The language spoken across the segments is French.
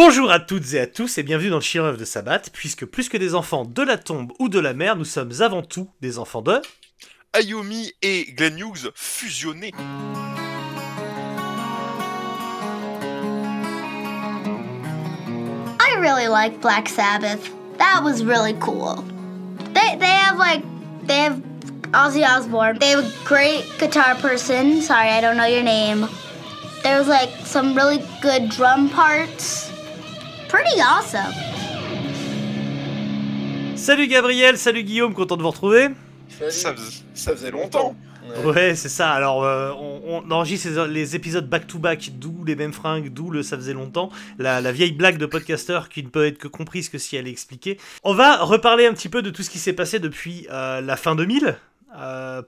Bonjour à toutes et à tous et bienvenue dans le Chien-Rêve de Sabbath, puisque plus que des enfants de la tombe ou de la mer, nous sommes avant tout des enfants de... Ayomi et Glenn Hughes fusionnés. I really like Black Sabbath. That was really cool. They have Ozzy Osbourne. They have a great guitar person. Sorry, I don't know your name. There's like some really good drum parts. Pretty awesome. Salut Gabriel, salut Guillaume, content de vous retrouver. Ça faisait longtemps. Ouais, c'est ça. Alors, on enregistre les épisodes back-to-back, d'où les mêmes fringues, d'où le ça faisait longtemps. La vieille blague de podcaster qui ne peut être que comprise que si elle est expliquée. On va reparler un petit peu de tout ce qui s'est passé depuis la fin 2000.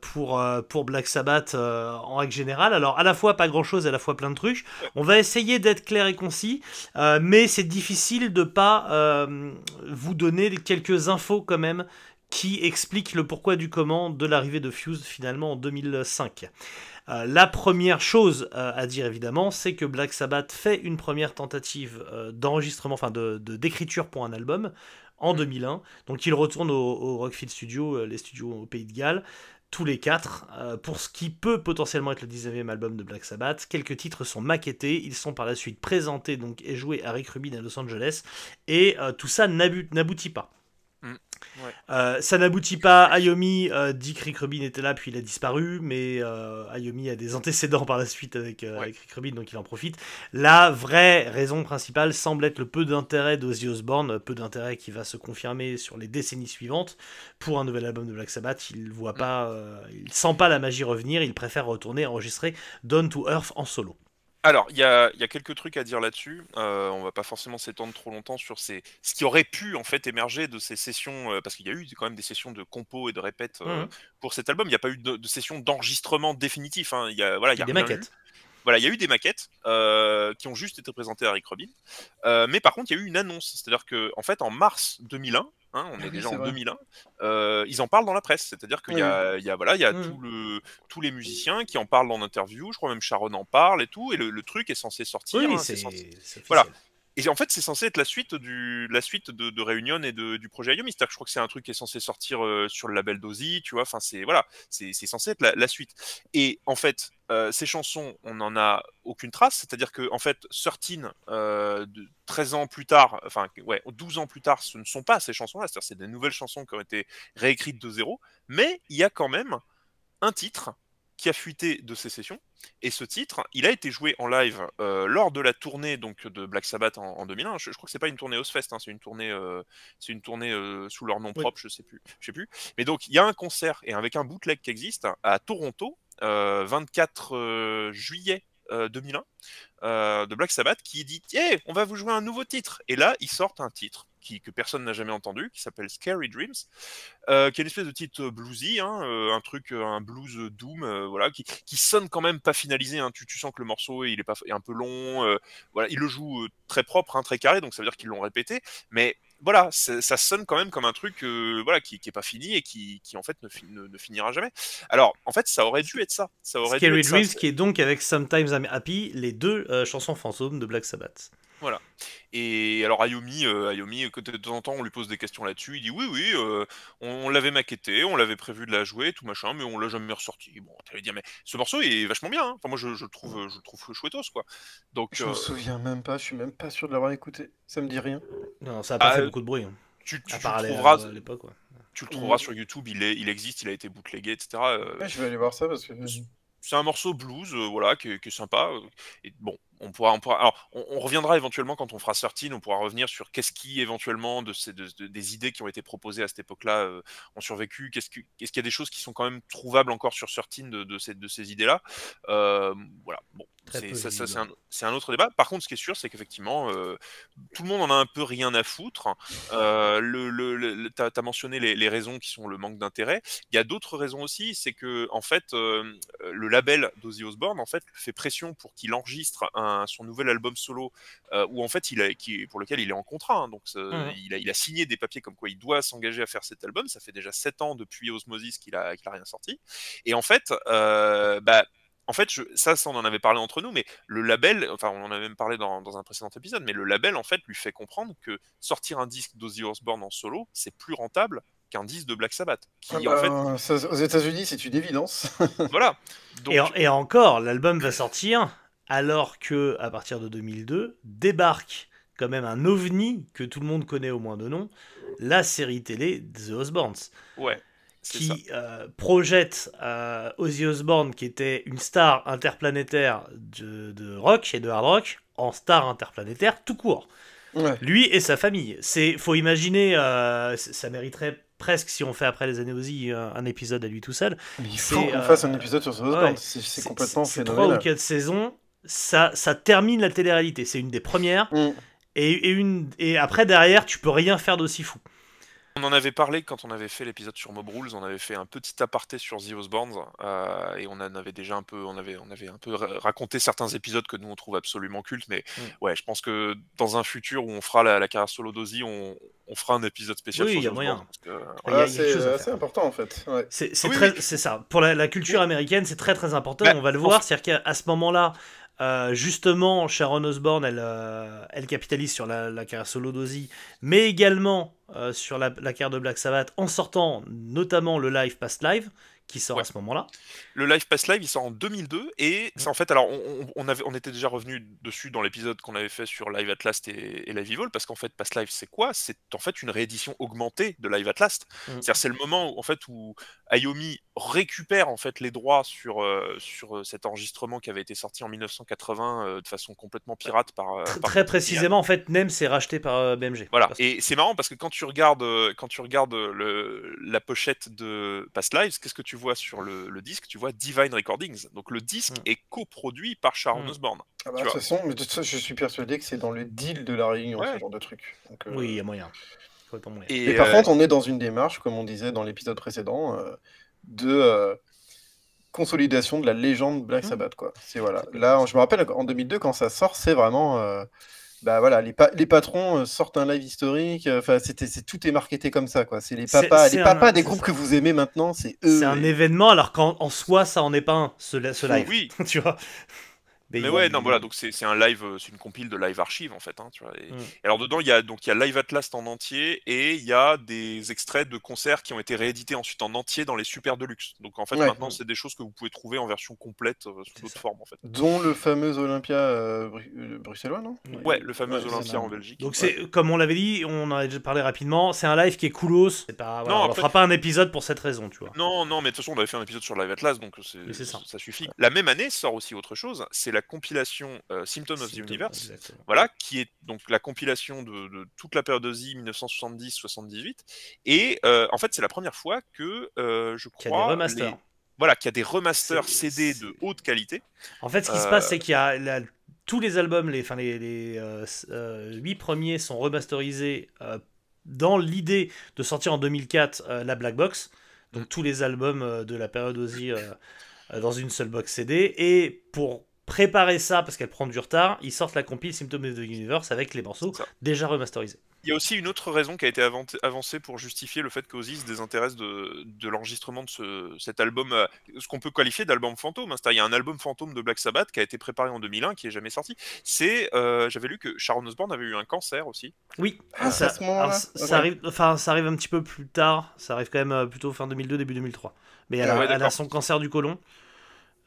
Pour Black Sabbath en règle générale. Alors à la fois pas grand chose, à la fois plein de trucs. On va essayer d'être clair et concis, mais c'est difficile de pas vous donner quelques infos quand même qui expliquent le pourquoi du comment de l'arrivée de Fuse finalement en 2005. La première chose à dire évidemment, c'est que Black Sabbath fait une première tentative d'enregistrement, enfin d'écriture pour un album en 2001. Donc ils retournent au Rockfield Studio, les studios au Pays de Galles, tous les quatre, pour ce qui peut potentiellement être le 19e album de Black Sabbath. Quelques titres sont maquettés, ils sont par la suite présentés donc, et joués à Rick Rubin à Los Angeles, et tout ça n'aboutit pas. Ouais. Ça n'aboutit pas. Ayomi dit que Rick Rubin était là puis il a disparu, mais Ayomi a des antécédents par la suite avec Rick Rubin, donc il en profite. La vraie raison principale semble être le peu d'intérêt d'Ozzy Osbourne, peu d'intérêt qui va se confirmer sur les décennies suivantes pour un nouvel album de Black Sabbath. Il voit pas, il sent pas la magie revenir, il préfère retourner enregistrer Down to Earth en solo. Alors, il y a quelques trucs à dire là-dessus. On va pas forcément s'étendre trop longtemps sur ce qui aurait pu en fait émerger de ces sessions, parce qu'il y a eu quand même des sessions de compo et de répète pour cet album. Il n'y a pas eu de session d'enregistrement définitif. Hein. Il y a Des rien eu. maquettes. Voilà, il y a eu des maquettes qui ont juste été présentées à Rick Rubin. Mais par contre, il y a eu une annonce. C'est-à-dire que, en fait, en mars 2001, hein, on est déjà en 2001, ils en parlent dans la presse. C'est-à-dire qu'il y a tous les musiciens qui en parlent en interview. Je crois même Sharon en parle et tout. Et le truc est censé sortir. Oui, Hein, c'est Voilà. officiel. Et en fait, c'est censé être la suite de Reunion et du projet Ayomi. C'est-à-dire que je crois que c'est un truc qui est censé sortir sur le label d'Ozzy, tu vois. Enfin, c'est censé être la suite. Et en fait, ces chansons, on n'en a aucune trace. C'est-à-dire que en fait, 13, 13 ans plus tard, enfin, ouais, 12 ans plus tard, ce ne sont pas ces chansons-là. C'est-à-dire, c'est des nouvelles chansons qui ont été réécrites de zéro. Mais il y a quand même un titre qui a fuité de ces sessions. Et ce titre, il a été joué en live lors de la tournée donc de Black Sabbath en 2001. Je crois que c'est pas une tournée Ozfest, hein, c'est une tournée sous leur nom propre, je sais plus. Mais donc il y a un concert et avec un bootleg qui existe à Toronto, 24 juillet 2001, de Black Sabbath, qui dit hey, on va vous jouer un nouveau titre. Et là, ils sortent un titre que personne n'a jamais entendu, qui s'appelle Scary Dreams, qui est une espèce de titre bluesy, hein, un blues doom, voilà, qui sonne quand même pas finalisé. Hein, tu sens que le morceau il est un peu long, voilà, il le joue très propre, hein, très carré, donc ça veut dire qu'ils l'ont répété, mais voilà, ça sonne quand même comme un truc voilà, qui est pas fini et qui en fait ne finira jamais. Alors, en fait, ça aurait dû être ça. Ça aurait dû Scary être ça. Dreams qui est donc avec Sometimes I'm Happy, les deux chansons fantômes de Black Sabbath. Voilà. Et alors Ayomi, que de temps en temps on lui pose des questions là-dessus, il dit oui, on l'avait maquetté, on l'avait prévu de la jouer, tout machin, mais on l'a jamais ressorti. Bon, t'allais dire mais ce morceau est vachement bien. Hein. Enfin moi je le trouve chouettos quoi. Donc Je me souviens même pas, je suis même pas sûr de l'avoir écouté. Ça me dit rien. Non, ça a pas ah, fait beaucoup de bruit. Hein. À tu le part trouveras. à l'époque, ouais. Tu le trouveras sur YouTube, il existe, il a été bootlegué, etc. Ouais, je vais aller voir ça parce que. C'est un morceau blues, voilà, qui est sympa. Et bon, alors, on reviendra éventuellement quand on fera 13, on pourra revenir sur qu'est-ce qui éventuellement des idées qui ont été proposées à cette époque-là ont survécu. Est-ce qu'il y a des choses qui sont quand même trouvables encore sur 13 de ces idées-là. Voilà, bon. C'est un autre débat. Par contre, ce qui est sûr, c'est qu'effectivement, tout le monde en a un peu rien à foutre. T'as mentionné les raisons qui sont le manque d'intérêt. Il y a d'autres raisons aussi, c'est que en fait, le label d'Ozzy Osbourne en fait fait pression pour qu'il enregistre son nouvel album solo, où en fait pour lequel il est en contrat. Hein, donc il a signé des papiers comme quoi il doit s'engager à faire cet album. Ça fait déjà 7 ans depuis Osmosis qu'il a rien sorti. Et en fait, en fait, ça, on en avait parlé entre nous, mais le label, enfin, on en a même parlé dans un précédent épisode, mais le label, en fait, lui fait comprendre que sortir un disque d'Ozzy Osbourne en solo, c'est plus rentable qu'un disque de Black Sabbath. Qui, en fait, ça, aux États-Unis, c'est une évidence. voilà. Donc, Et encore, l'album va sortir alors que, à partir de 2002, débarque quand même un ovni que tout le monde connaît au moins de nom, la série télé The Osbournes. ouais. Qui projette Ozzy Osbourne, qui était une star interplanétaire de rock et de hard rock, en star interplanétaire tout court. Ouais. Lui et sa famille. Faut imaginer, ça mériterait presque, si on fait après les années Ozzy, un épisode à lui tout seul. Mais il faut qu'on fasse un épisode sur The Osbourne, ouais, c'est complètement phénoménal. 3 ou 4 saisons, ça termine la télé-réalité. C'est une des premières. Et après, derrière, tu peux rien faire d'aussi fou. On en avait parlé quand on avait fait l'épisode sur Mob Rules, on avait fait un petit aparté sur The Osbournes et on en avait déjà un peu, on avait un peu raconté certains épisodes que nous on trouve absolument cultes, mais ouais, je pense que dans un futur où on fera la carrière solo d'Ozzy, on fera un épisode spécial sur The Osbournes. C'est assez important en fait. Ouais. C'est ça. Pour la culture américaine, c'est très très important. On va le voir, c'est-à-dire qu'à ce moment-là, justement, Sharon Osbourne, elle capitalise sur la carrière solo d'Ozzy, mais également sur la carrière de Black Sabbath, en sortant notamment le Live Past Live, qui sort à ce moment-là. Le Live Past Live, il sort en 2002, et c'est en fait, alors on était déjà revenu dessus dans l'épisode qu'on avait fait sur Live at Last et Live Evil, parce qu'en fait, Past Live, c'est quoi? C'est en fait une réédition augmentée de Live at Last. C'est-à-dire, c'est le moment où Iommi récupère en fait les droits sur cet enregistrement qui avait été sorti en 1980 de façon complètement pirate par très précisément, en fait, NEM s'est racheté par BMG. Voilà, et c'est marrant parce que quand tu regardes la pochette de Past Lives, qu'est-ce que tu vois sur le disque? Tu vois Divine Recordings. Donc le disque est coproduit par Sharon Osbourne. Ah bah, de toute façon, je suis persuadé que c'est dans le deal de la réunion, ce genre de truc. Donc, oui, il y a moyen. Et par contre, on est dans une démarche, comme on disait dans l'épisode précédent, de consolidation de la légende Black Sabbath, quoi. C'est voilà. Là, je me rappelle en 2002 quand ça sort, c'est vraiment bah voilà, les patrons sortent un live historique. Enfin, tout est marketé comme ça, quoi. C'est les papas des groupes que vous aimez maintenant, c'est eux. C'est un événement, alors qu'en soi, ça en est pas un, ce live. Oui. Tu vois. Mais ouais, non, voilà, donc c'est un live, c'est une compile de live archive en fait, hein, tu vois. Et alors dedans, il y a Live at Last en entier et il y a des extraits de concerts qui ont été réédités ensuite en entier dans les Super Deluxe. Donc en fait, maintenant, c'est des choses que vous pouvez trouver en version complète sous d'autres formes en fait. Dont le fameux Olympia bruxellois, non? Ouais, le fameux Olympia en Belgique. Donc c'est, comme on l'avait dit, on en a déjà parlé rapidement, c'est un live qui est coolos. C'est pas, voilà, on fera pas un épisode pour cette raison, tu vois. Non, mais de toute façon, on avait fait un épisode sur Live at Last, donc ça suffit. La même année sort aussi autre chose, c'est la compilation Symptoms of the Universe, voilà, qui est donc la compilation de toute la période Ozzy 1970-78, et en fait c'est la première fois que je crois qu'il y a des remasters. Voilà, qu'il y a des remasters CD de haute qualité. En fait, ce qui se passe, c'est qu'il y a tous les albums, les 8 premiers sont remasterisés dans l'idée de sortir en 2004 la Black Box, donc tous les albums de la période Ozzy dans une seule box CD, et pour préparer ça, parce qu'elle prend du retard, ils sortent la compile Symptoms of the Universe avec les morceaux déjà remasterisés. Il y a aussi une autre raison qui a été avancée pour justifier le fait qu'Ozzy se désintéresse de l'enregistrement de cet album, ce qu'on peut qualifier d'album fantôme. Il y a un album fantôme de Black Sabbath qui a été préparé en 2001, qui n'est jamais sorti. J'avais lu que Sharon Osbourne avait eu un cancer aussi. Oui, ça arrive un petit peu plus tard, ça arrive quand même plutôt fin 2002, début 2003. Mais elle a son cancer du côlon.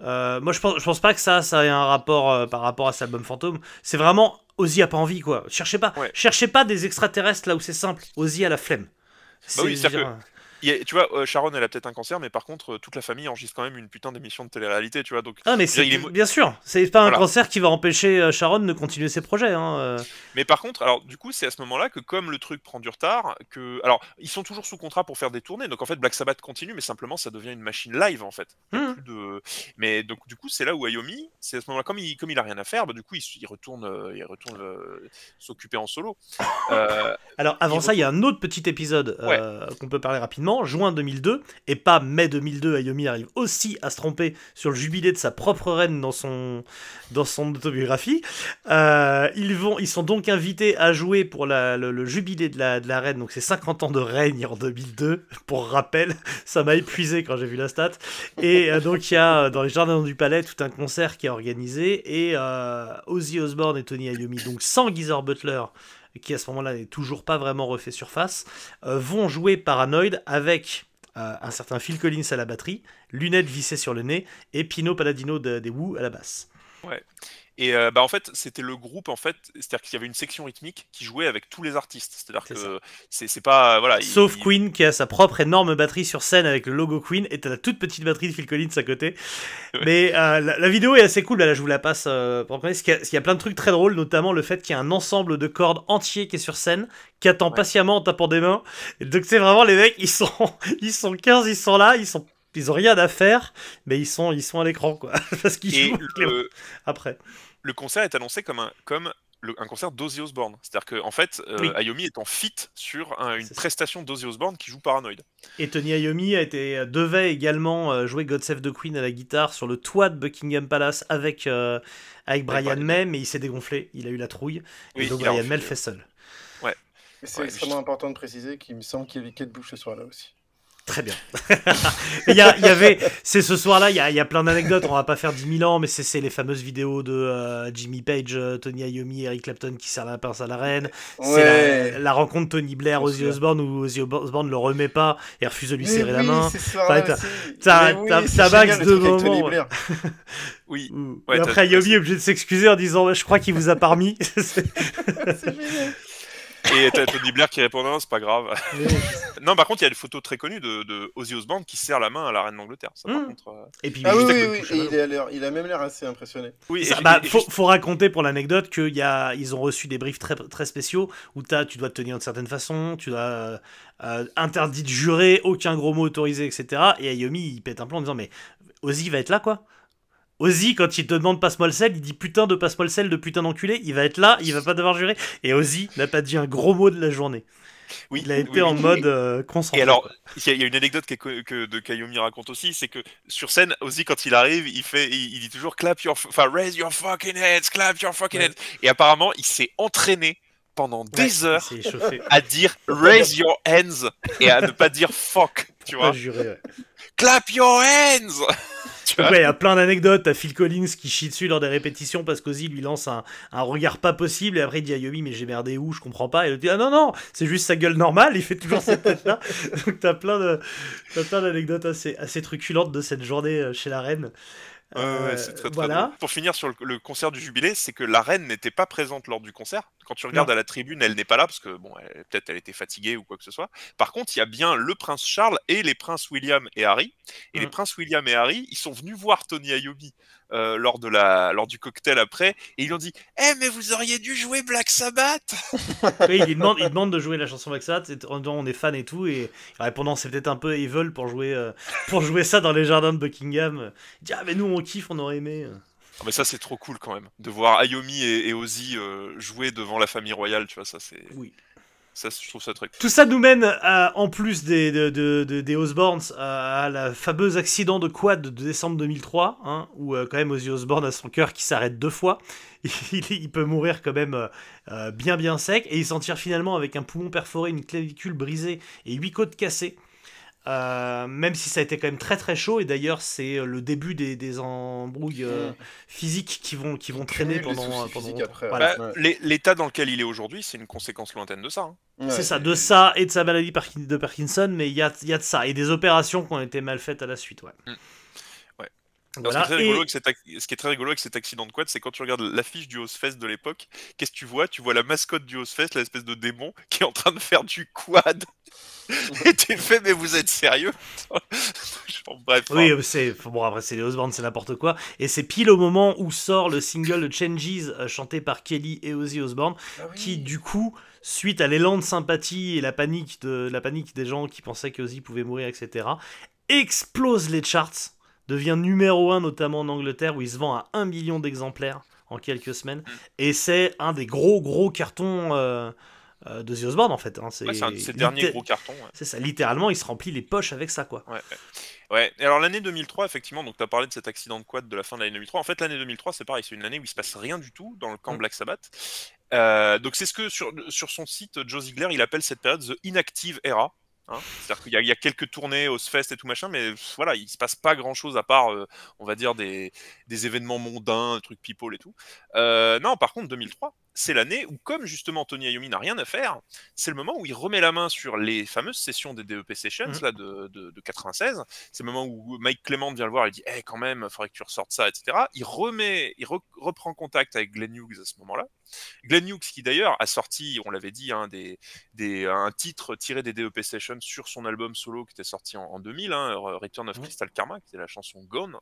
Moi je pense pas que ça ait un rapport par rapport à cet album fantôme. C'est vraiment Ozzy a pas envie, quoi. Cherchez pas des extraterrestres là où c'est simple. Ozzy a la flemme. Bah oui, c'est-à-dire que tu vois, Sharon elle a peut-être un cancer, mais par contre toute la famille enregistre quand même une putain d'émission de télé-réalité, tu vois. Donc mais bien sûr, c'est pas un cancer qui va empêcher Sharon de continuer ses projets, hein. Mais par contre, alors du coup, c'est à ce moment-là que comme le truc prend du retard, alors ils sont toujours sous contrat pour faire des tournées, donc en fait Black Sabbath continue, mais simplement ça devient une machine live en fait. Mais donc du coup, c'est là où Iommi, c'est à ce moment-là, comme il a rien à faire, bah, du coup il retourne s'occuper en solo. Alors avant ça, il y a un autre petit épisode qu'on peut parler rapidement. finalement, juin 2002, et pas mai 2002, Ayomi arrive aussi à se tromper sur le jubilé de sa propre reine dans son autobiographie. Ils sont donc invités à jouer pour le jubilé de la reine, donc c'est 50 ans de règne en 2002, pour rappel, ça m'a épuisé quand j'ai vu la stat. Et donc il y a dans les jardins du palais tout un concert qui est organisé, et Ozzy Osbourne et Tony Iommi, donc sans Geezer Butler, qui à ce moment-là n'est toujours pas vraiment refait surface, vont jouer Paranoid avec un certain Phil Collins à la batterie, lunettes vissées sur le nez, et Pino Palladino des Who à la basse. Ouais. Et en fait, c'était le groupe, c'est-à-dire qu'il y avait une section rythmique qui jouait avec tous les artistes. C'est-à-dire que c'est pas... Voilà, sauf Queen, qui a sa propre énorme batterie sur scène avec le logo Queen, et t'as la toute petite batterie de Phil Collins à côté. Ouais. Mais la vidéo est assez cool, là je vous la passe pour parce qu'il y a plein de trucs très drôles, notamment le fait qu'il y a un ensemble de cordes entier qui est sur scène, qui attend patiemment en tapant des mains. Et donc c'est vraiment, les mecs, ils sont 15, ils sont là, ils ont rien à faire, mais ils sont à l'écran, quoi. Parce qu'ils jouent après. Le concert est annoncé comme un concert d'Ozzy Osbourne. C'est-à-dire qu'en fait, Iommi est en feat sur une prestation d'Ozzy Osbourne qui joue Paranoid. Et Tony Iommi devait également jouer God Save the Queen à la guitare sur le toit de Buckingham Palace avec Brian May, mais il s'est dégonflé, il a eu la trouille, et donc Brian May le fait seul. Ouais. C'est extrêmement important de préciser qu'il me semble qu'il y avait Kate Bush ce soir-là aussi. Très bien. Il y avait, c'est ce soir-là, il y a plein d'anecdotes, on va pas faire 10 000 ans, mais c'est les fameuses vidéos de Jimmy Page, Tony Iommi, Eric Clapton qui serre la pince à la reine. C'est la rencontre Tony Blair, Ozzy Osbourne, où Ozzy Osbourne le remet pas et refuse de lui serrer la main. T'as max de moments. Oui. Et après, Iommi est obligé de s'excuser en disant je crois qu'il vous a parmi. C'est génial. Et t'as Tony Blair qui répond non, c'est pas grave. Non, par contre, il y a une photo très connue de Ozzy Osbourne qui serre la main à la reine d'Angleterre. Ça, par contre, Et puis, il a même l'air assez impressionné. Oui, faut raconter pour l'anecdote qu'ils ont reçu des briefs très, très spéciaux où tu dois te tenir d'une certaine façon, tu dois interdit de jurer, aucun gros mot autorisé, etc. Et Iommi, il pète un plan en disant mais Ozzy va être là, quoi. Ozzy, quand il te demande passe-moi le sel, il dit putain de passe-moi le sel de putain d'enculé, il va être là, il va pas devoir jurer. Et Ozzy n'a pas dit un gros mot de la journée. Oui, il a été en mode concentré. Et alors, il y a une anecdote qu'Iommi raconte aussi, c'est que sur scène, Ozzy, quand il arrive, il dit toujours raise your fucking heads, clap your fucking heads. Et apparemment, il s'est entraîné pendant des heures à dire raise your hands et à ne pas dire fuck, tu vois. Jurer, clap your hands. Donc il y a plein d'anecdotes. T'as Phil Collins qui chie dessus lors des répétitions parce qu'Ozzy lui lance un regard pas possible et après il dit à Iommi mais j'ai merdé où, je comprends pas, et il dit ah non c'est juste sa gueule normale, il fait toujours cette tête là. Donc t'as plein d'anecdotes assez truculentes de cette journée chez la reine. C'est très drôle. Pour finir sur le concert du jubilé, c'est que la reine n'était pas présente lors du concert. Quand tu regardes à la tribune, elle n'est pas là parce que peut-être elle était fatiguée ou quoi que ce soit. Par contre, il y a bien le prince Charles et les princes William et Harry. Et les princes William et Harry, ils sont venus voir Tony Iommi lors du cocktail après, et ils lui ont dit mais vous auriez dû jouer Black Sabbath. Oui, il demande de jouer la chanson Black Sabbath, on est fan et tout, et répondant c'est peut-être un peu evil pour jouer ça dans les jardins de Buckingham. Il dit mais nous on kiffe, on aurait aimé. Mais ça c'est trop cool quand même de voir Iommi et Ozzy jouer devant la famille royale, tu vois, ça c'est. Oui. Ça, je trouve ça très cool. Tout ça nous mène, en plus des Osbournes, à la fameuse accident de quad de décembre 2003, où quand même Ozzy Osbourne a son cœur qui s'arrête 2 fois. Il peut mourir quand même bien sec, et il s'en tire finalement avec un poumon perforé, une clavicule brisée et 8 côtes cassées. Même si ça a été quand même très très chaud, et d'ailleurs c'est le début des embrouilles physiques qui vont traîner pendant après, l'état dans lequel il est aujourd'hui, c'est une conséquence lointaine de ça. C'est ça, de ça et de sa maladie de Parkinson, mais il y a de ça et des opérations qui ont été mal faites à la suite. Voilà. Ce qui est très rigolo avec cet accident de quad, c'est quand tu regardes l'affiche du Ozzfest de l'époque, qu'est-ce que tu vois? Tu vois la mascotte du Ozzfest, l'espèce de démon qui est en train de faire du quad. Et tu fais mais vous êtes sérieux? Bref. Oui, après c'est les Osbourne, c'est n'importe quoi. Et c'est pile au moment où sort le single Changes chanté par Kelly et Ozzy Osbourne, qui du coup, suite à l'élan de sympathie et la panique des gens qui pensaient qu'Ozzy pouvait mourir, etc., explose les charts, devient numéro 1 notamment en Angleterre où il se vend à 1 million d'exemplaires en quelques semaines, et c'est un des gros cartons d'Ozzy Osbourne en fait. Hein. C'est un de ses derniers gros cartons. Ouais. C'est ça, littéralement, il se remplit les poches avec ça, quoi. Ouais. Et alors l'année 2003, effectivement, donc tu as parlé de cet accident de quad de la fin de l'année 2003. En fait, l'année 2003, c'est pareil, c'est une année où il se passe rien du tout dans le camp Black Sabbath. Donc c'est ce que sur son site, Joe Ziegler, il appelle cette période The Inactive Era. Hein, c'est-à-dire qu'il y a quelques tournées au Fest et tout machin, mais voilà, il se passe pas grand-chose à part, on va dire, des événements mondains, des trucs people et tout. Non, par contre, 2003, c'est l'année où, comme justement Tony Iommi n'a rien à faire, c'est le moment où il remet la main sur les fameuses sessions des DEP Sessions là, de 96. C'est le moment où Mike Clement vient le voir et dit hey, quand même, il faudrait que tu ressortes ça, etc. Il reprend contact avec Glenn Hughes à ce moment-là. Glenn Hughes, qui d'ailleurs a sorti, on l'avait dit, hein, un titre tiré des DEP Sessions sur son album solo qui était sorti en 2000, hein, Return of Crystal Karma, qui était la chanson Gone.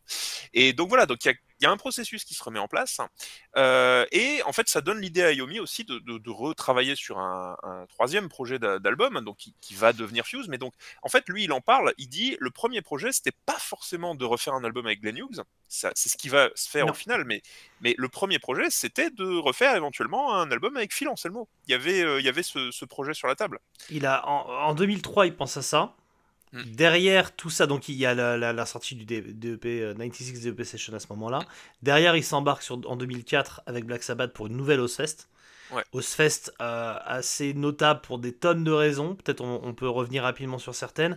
Et donc voilà, donc il y a un processus qui se remet en place. Et en fait, ça donne l'idée à Iommi aussi de retravailler sur un troisième projet d'album, donc qui va devenir Fuse. Mais donc, en fait, lui, il en parle, il dit le premier projet, c'était pas forcément de refaire un album avec Glenn Hughes, c'est ce qui va se faire au final, mais le premier projet, c'était de refaire éventuellement un album avec Phil Anselmo. Il y avait ce projet sur la table. En 2003, il pense à ça. Derrière tout ça, donc il y a la sortie du DEP 96 DEP Session à ce moment-là. Derrière, il s'embarque en 2004 avec Black Sabbath pour une nouvelle Ozzfest. Ozzfest assez notable pour des tonnes de raisons. Peut-être on peut revenir rapidement sur certaines.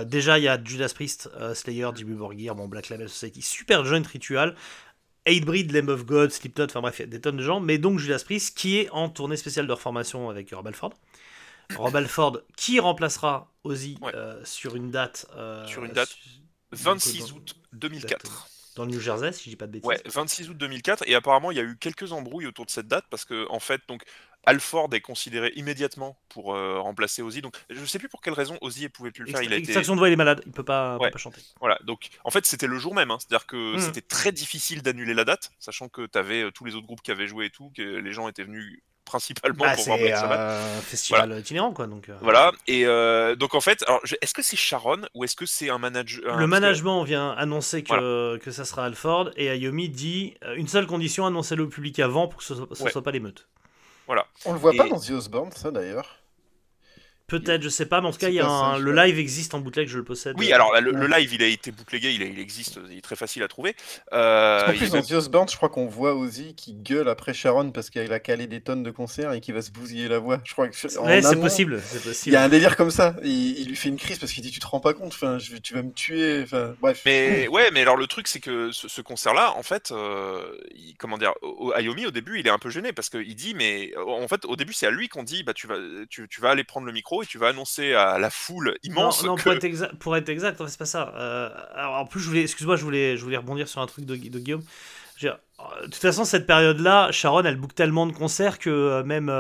Déjà, il y a Judas Priest, Slayer, Dimmu Borgir, Black Label Society, Super Joint Ritual, Hatebreed, Lamb of God, Slipknot, enfin bref, il y a des tonnes de gens. Mais donc Judas Priest qui est en tournée spéciale de reformation avec Rob Halford. Rob Halford qui remplacera Ozzy sur une date 26 août 2004 dans le New Jersey, si je dis pas de bêtises. 26 août 2004, et apparemment il y a eu quelques embrouilles autour de cette date parce que en fait donc Halford est considéré immédiatement pour remplacer Ozzy. Donc je sais plus pour quelle raison Ozzy pouvait plus le faire. Extraction de voix, il est malade, il peut pas chanter. Voilà, donc en fait c'était le jour même, hein. C'est-à-dire que c'était très difficile d'annuler la date, sachant que tu avais tous les autres groupes qui avaient joué et tout, que les gens étaient venus principalement pour voir Black Sabbath. C'est un festival itinérant, quoi. Donc, Voilà, et donc en fait, est-ce que c'est Sharon ou est-ce que c'est un manager? Le management vient annoncer que ça sera Halford, et Iommi dit une seule condition, annoncez-le au public avant pour que ce soit pas l'émeute. Voilà. On le voit pas dans The Osbourne, ça d'ailleurs. Peut-être, je sais pas, mais en tout cas, le live existe en bootleg, je le possède. Oui, alors le live, il a été bootlegué, il existe, il est très facile à trouver. En plus, dans The Osbourne, je crois qu'on voit Ozzy qui gueule après Sharon parce qu'il a calé des tonnes de concerts et qu'il va se bousiller la voix. Je crois que c'est possible. Il y a un délire comme ça. Il lui fait une crise parce qu'il dit tu te rends pas compte, tu vas me tuer. Bref. Mais alors le truc, c'est que ce concert-là, en fait, Iommi au début, il est un peu gêné parce qu'il dit, mais en fait, au début, c'est à lui qu'on dit, bah tu vas aller prendre le micro et tu vas annoncer à la foule immense. Non, pour être exact, en fait, c'est pas ça. Alors, en plus, je voulais rebondir sur un truc de Guillaume. De toute façon, cette période-là, Sharon, elle book tellement de concerts que même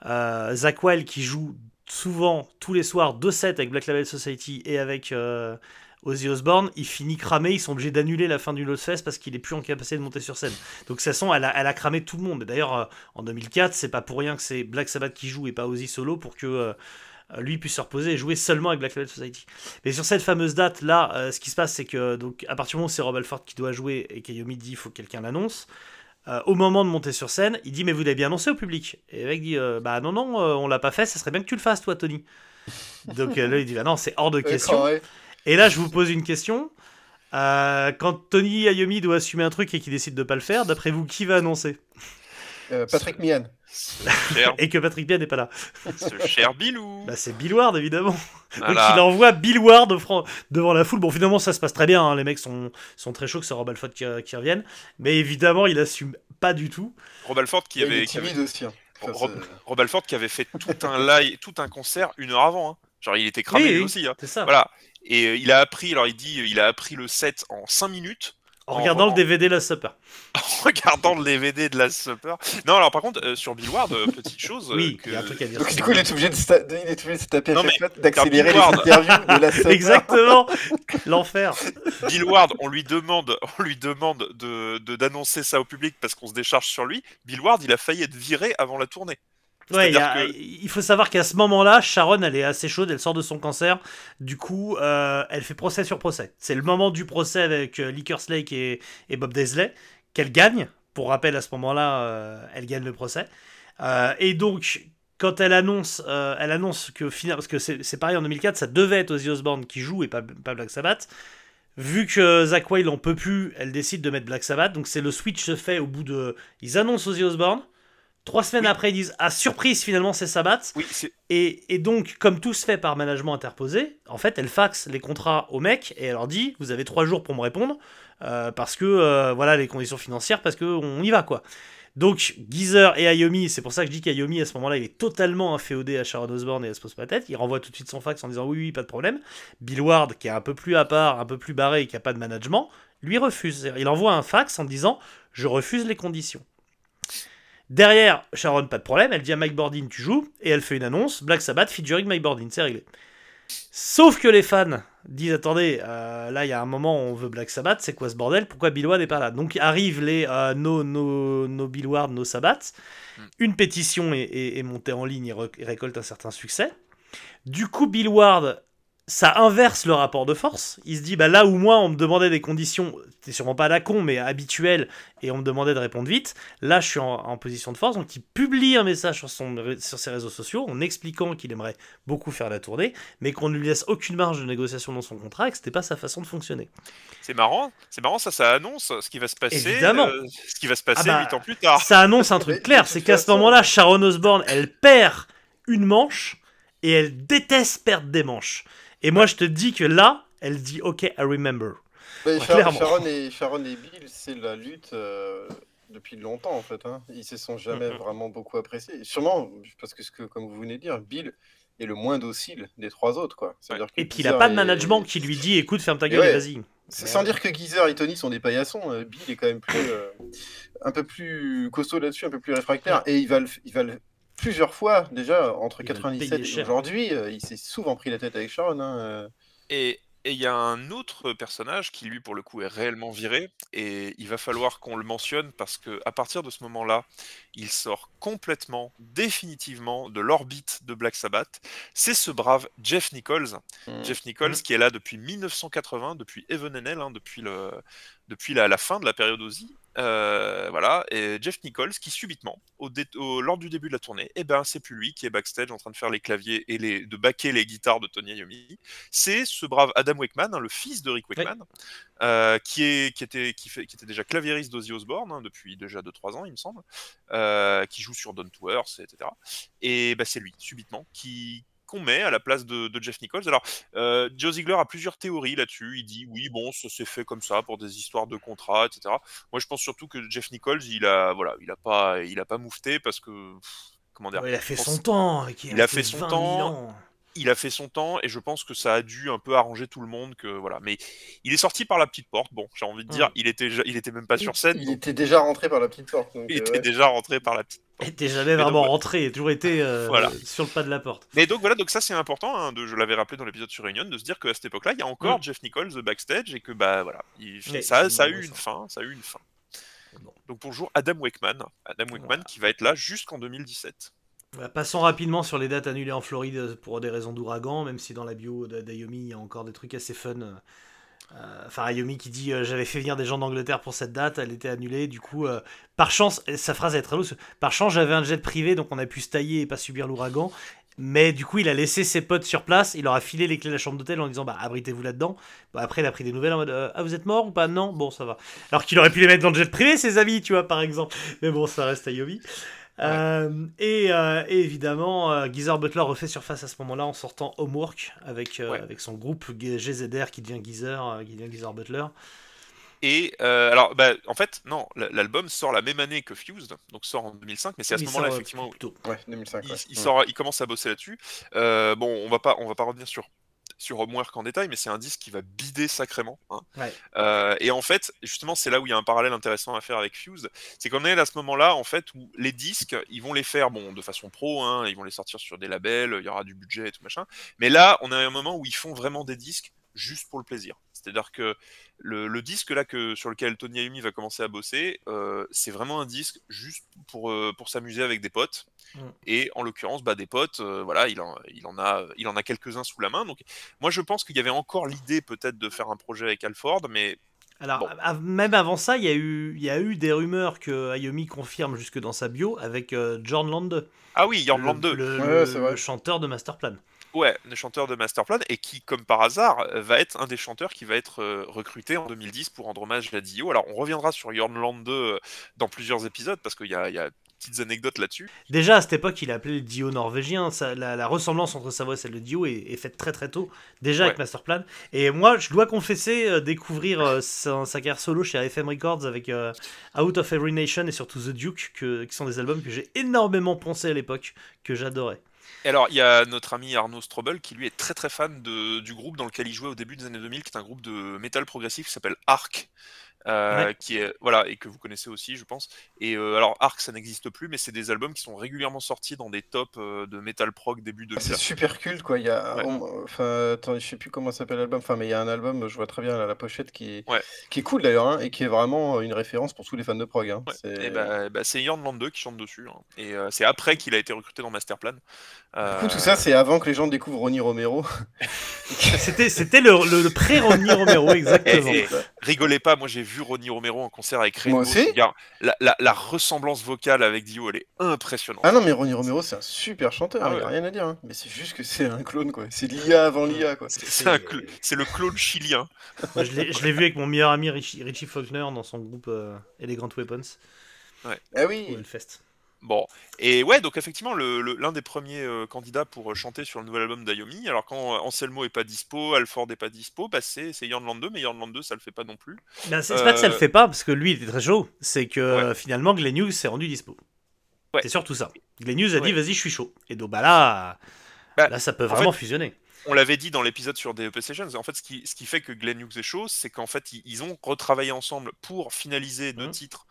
Zakk Wylde, qui joue souvent, tous les soirs, 2 sets avec Black Label Society et avec Ozzy Osbourne, il finit cramé, ils sont obligés d'annuler la fin du Lost Fest parce qu'il est plus en capacité de monter sur scène. Donc de toute façon, elle a cramé tout le monde. Et d'ailleurs, en 2004, c'est pas pour rien que c'est Black Sabbath qui joue et pas Ozzy solo pour que lui puisse se reposer et jouer seulement avec Black Label Society. Mais sur cette fameuse date là, ce qui se passe, c'est que donc à partir du moment où c'est Rob Halford qui doit jouer et qu'Iommi dit il faut que quelqu'un l'annonce, au moment de monter sur scène, il dit mais vous l'avez bien annoncé au public. Et le mec dit bah non, on l'a pas fait, ça serait bien que tu le fasses toi, Tony. Donc là il dit bah non, c'est hors de question. Et là je vous pose une question. Quand Tony Iommi doit assumer un truc et qu'il décide de pas le faire, d'après vous, qui va annoncer? Patrick Meehan. Et que Patrick Meehan n'est pas là. Ce cher Bilou. Bah c'est Bill Ward évidemment. Voilà. Donc il envoie Bill Ward devant la foule. Bon finalement ça se passe très bien, hein. Les mecs sont très chauds que c'est Rob Halford qui revienne. Mais évidemment il assume pas du tout. Rob Halford qui avait aussi. Hein. Rob Halford qui avait fait tout un live, tout un concert 1 heure avant. Hein. Genre il était cramé lui aussi. Hein. C'est ça. Voilà. Et il a appris le set en 5 minutes. En regardant le DVD de Last Supper. En regardant le DVD de Last Supper. Non, alors par contre, sur Bill Ward, petite chose. Oui, il y a un truc à dire. Donc, du coup, il est obligé de se taper d'accélérer les interviews de Last Supper. Exactement. L'enfer. Bill Ward, on lui demande d'annoncer ça au public parce qu'on se décharge sur lui. Bill Ward, il a failli être viré avant la tournée. Ouais, il faut savoir qu'à ce moment-là, Sharon, elle est assez chaude, elle sort de son cancer. Du coup, elle fait procès sur procès. C'est le moment du procès avec Liquor Slake et Bob Daisley qu'elle gagne. Pour rappel, à ce moment-là, elle gagne le procès. Et donc, quand elle annonce que finalement, parce que c'est pareil en 2004, ça devait être Ozzy Osbourne qui joue et pas Black Sabbath. Vu que Zakk Wylde en peut plus, elle décide de mettre Black Sabbath. Donc c'est le switch se fait au bout de... Ils annoncent Ozzy Osbourne. 3 semaines après, ils disent « Ah, surprise, finalement, c'est Sabbath Oui, ». Et donc, comme tout se fait par management interposé, en fait, elle faxe les contrats aux mecs et elle leur dit « Vous avez 3 jours pour me répondre, parce que, voilà, les conditions financières, parce qu'on y va, quoi ». Donc, Geezer et Iommi, c'est pour ça que je dis qu'Iommi, à ce moment-là, il est totalement inféodé à Sharon Osbourne et elle se pose pas la tête. Il renvoie tout de suite son fax en disant oui, pas de problème. Bill Ward, qui est un peu plus à part, un peu plus barré et qui a pas de management, lui refuse. Il envoie un fax en disant je refuse les conditions. Derrière, Sharon, pas de problème, elle dit à Mike Bordin tu joues, et elle fait une annonce Black Sabbath featuring Mike Bordin, c'est réglé. Sauf que les fans disent attendez, là il y a un moment où on veut Black Sabbath, c'est quoi ce bordel? Pourquoi Bill Ward n'est pas là? Donc arrivent les no Bill Ward, no Sabbath. Une pétition est montée en ligne et récolte un certain succès. Du coup, Bill Ward, ça inverse le rapport de force. Il se dit bah là où moi on me demandait des conditions, c'était sûrement pas à la con mais habituelles, et on me demandait de répondre vite, là je suis en position de force. Donc il publie un message sur ses réseaux sociaux en expliquant qu'il aimerait beaucoup faire la tournée, mais qu'on ne lui laisse aucune marge de négociation dans son contrat et que c'était pas sa façon de fonctionner. C'est marrant, ça annonce ce qui va se passer. Évidemment. Ce qui va se passer 8 ans plus tard. Ça annonce un truc clair, c'est qu'à ce moment-là, Sharon Osbourne, elle perd une manche et elle déteste perdre des manches. Et moi, je te dis que là, elle dit « Ok, I remember ». Sharon et Bill, c'est la lutte depuis longtemps, en fait. Hein. Ils se sont jamais vraiment beaucoup appréciés. Sûrement, parce que, comme vous venez de dire, Bill est le moins docile des 3 autres, quoi. Et puis, il n'a pas de management qui lui dit « Écoute, ferme ta gueule et vas-y ». Sans dire que Geezer et Tony sont des paillassons, Bill est quand même un peu plus costaud là-dessus, un peu plus réfractaire. Et il va plusieurs fois, déjà, entre 97 et aujourd'hui, il s'est souvent pris la tête avec Sharon. Hein. Et il y a un autre personnage qui, lui, pour le coup, est réellement viré, et il va falloir qu'on le mentionne, parce que à partir de ce moment-là, il sort complètement, définitivement, de l'orbite de Black Sabbath. C'est ce brave Jeff Nichols. Jeff Nichols qui est là depuis 1980, depuis Heaven and Hell, hein, depuis la fin de la période Ozzy. Voilà, et Jeff Nichols qui subitement, lors du début de la tournée, c'est plus lui qui est backstage en train de faire les claviers et de backer les guitares de Tony Iommi. C'est ce brave Adam Wakeman, hein, le fils de Rick Wakeman, qui était déjà claviériste d'Ozzy Osbourne depuis déjà 2-3 ans, il me semble, qui joue sur Down to Earth, etc. Et c'est lui, subitement, qu'on met à la place de Jeff Nichols. Alors, Joe Ziegler a plusieurs théories là-dessus. Il dit, oui, bon, ça s'est fait comme ça pour des histoires de contrat, etc. Moi, je pense surtout que Jeff Nichols, il a pas moufté parce que, comment dire... il a fait son temps. Il a fait son temps. Il a fait son temps et je pense que ça a dû un peu arranger tout le monde, que voilà. Mais il est sorti par la petite porte. Bon, j'ai envie de dire, il était même pas sur scène. Il était déjà rentré par la petite porte. Donc, il était déjà rentré par la petite porte. Il n'était jamais vraiment rentré, il a toujours été sur le pas de la porte. Mais donc voilà, donc ça c'est important, hein, je l'avais rappelé dans l'épisode sur Reunion, de se dire qu'à cette époque-là, il y a encore Jeff Nichols backstage et que voilà, ça a eu une fin, Donc bonjour Adam Wakeman qui va être là jusqu'en 2017. Passons rapidement sur les dates annulées en Floride pour des raisons d'ouragan, même si dans la bio d'Iommi il y a encore des trucs assez fun. Enfin, Iommi qui dit j'avais fait venir des gens d'Angleterre pour cette date, elle était annulée. Du coup, par chance, sa phrase est très lourde. Par chance, j'avais un jet privé, donc on a pu se tailler et pas subir l'ouragan. Mais du coup, il a laissé ses potes sur place. Il leur a filé les clés de la chambre d'hôtel en disant abritez-vous là-dedans. Après, il a pris des nouvelles en mode vous êtes mort ou pas? Non, bon, ça va. Alors qu'il aurait pu les mettre dans le jet privé, ses amis, tu vois, par exemple. Mais bon, ça reste Iommi. Et évidemment, Geezer Butler refait surface à ce moment-là en sortant Homework avec son groupe GZR qui devient Geezer Butler. Et alors, en fait, non, l'album sort la même année que Fused, donc sort en 2005, mais c'est à ce moment-là, effectivement, plutôt. 2005, il commence à bosser là-dessus. Bon, on va pas revenir sur Homework en détail, mais c'est un disque qui va bider sacrément. Hein. Et en fait, justement, c'est là où il y a un parallèle intéressant à faire avec Fused, c'est qu'on est à ce moment-là, en fait, où les disques, ils vont les faire, bon, de façon pro, hein, ils vont les sortir sur des labels, il y aura du budget et tout machin, mais là, on est à un moment où ils font vraiment des disques juste pour le plaisir. C'est-à-dire que le disque là sur lequel Tony Iommi va commencer à bosser, c'est vraiment un disque juste pour s'amuser avec des potes. Et en l'occurrence, des potes, voilà, il en a quelques-uns sous la main. Donc moi je pense qu'il y avait encore l'idée peut-être de faire un projet avec Halford, mais Alors, Bon. même avant ça, il y a eu des rumeurs que Ayomi confirme jusque dans sa bio avec Jorn Lande. Ah oui, Jorn Lande 2. Le chanteur de Masterplan. Ouais, le chanteur de Masterplan, et qui, comme par hasard, va être un des chanteurs qui va être recruté en 2010 pour rendre hommage à Dio. Alors, on reviendra sur Jorn Lande 2 dans plusieurs épisodes, parce qu'il y a petites anecdotes là-dessus. Déjà, à cette époque, il a appelé le Dio norvégien. La ressemblance entre sa voix et celle de Dio est faite très très tôt, déjà avec Masterplan. Et moi, je dois confesser, découvrir sa carrière solo chez AFM Records avec Out of Every Nation et surtout The Duke, qui sont des albums que j'ai énormément poncé à l'époque, que j'adorais. Et alors, il y a notre ami Arnaud Strobel qui lui est très très fan du groupe dans lequel il jouait au début des années 2000, qui est un groupe de métal progressif qui s'appelle Arc. Qui est voilà, et que vous connaissez aussi, je pense. Et alors Arc, ça n'existe plus, mais c'est des albums qui sont régulièrement sortis dans des tops de metal prog début 2000. C'est super culte, quoi. Il y a, attends, je sais plus comment s'appelle l'album. Enfin, mais il y a un album, je vois très bien la pochette qui est cool d'ailleurs, hein, et qui est vraiment une référence pour tous les fans de prog. Hein. Et c'est Jorn Lande 2 qui chante dessus, hein. Et c'est après qu'il a été recruté dans Masterplan. Du coup, tout ça, c'est avant que les gens découvrent Ronnie Romero. C'était le pré-Ronnie Romero, exactement. Rigolez pas, moi j'ai vu Ronnie Romero en concert avec Rainbow. Moi aussi. La ressemblance vocale avec Dio, elle est impressionnante. Ah non, mais Ronnie Romero, c'est un super chanteur, il n'y a rien à dire. Hein. Mais c'est juste que c'est un clone, quoi. C'est l'IA avant l'IA, quoi. C'est le clone chilien. Moi, je l'ai vu avec mon meilleur ami Richie Faulkner dans son groupe Elegant Weapons. Ouais. Ah oui. Au Hellfest. Bon, et ouais, donc effectivement, l'un des premiers candidats pour chanter sur le nouvel album d'Ayomi. Alors quand Anselmo est pas dispo, Halford est pas dispo, bah c'est Jorn Lande 2, mais Jorn Lande 2 ça le fait pas non plus. Ben, c'est pas que ça le fait pas, parce que lui il était très chaud, c'est que finalement Glenn Hughes s'est rendu dispo. Ouais. C'est surtout ça. Glenn Hughes a dit vas-y je suis chaud. Et donc là ça peut vraiment fusionner. On l'avait dit dans l'épisode sur DEP Sessions, en fait ce qui fait que Glenn Hughes est chaud, c'est qu'en fait ils ont retravaillé ensemble pour finaliser 2 titres.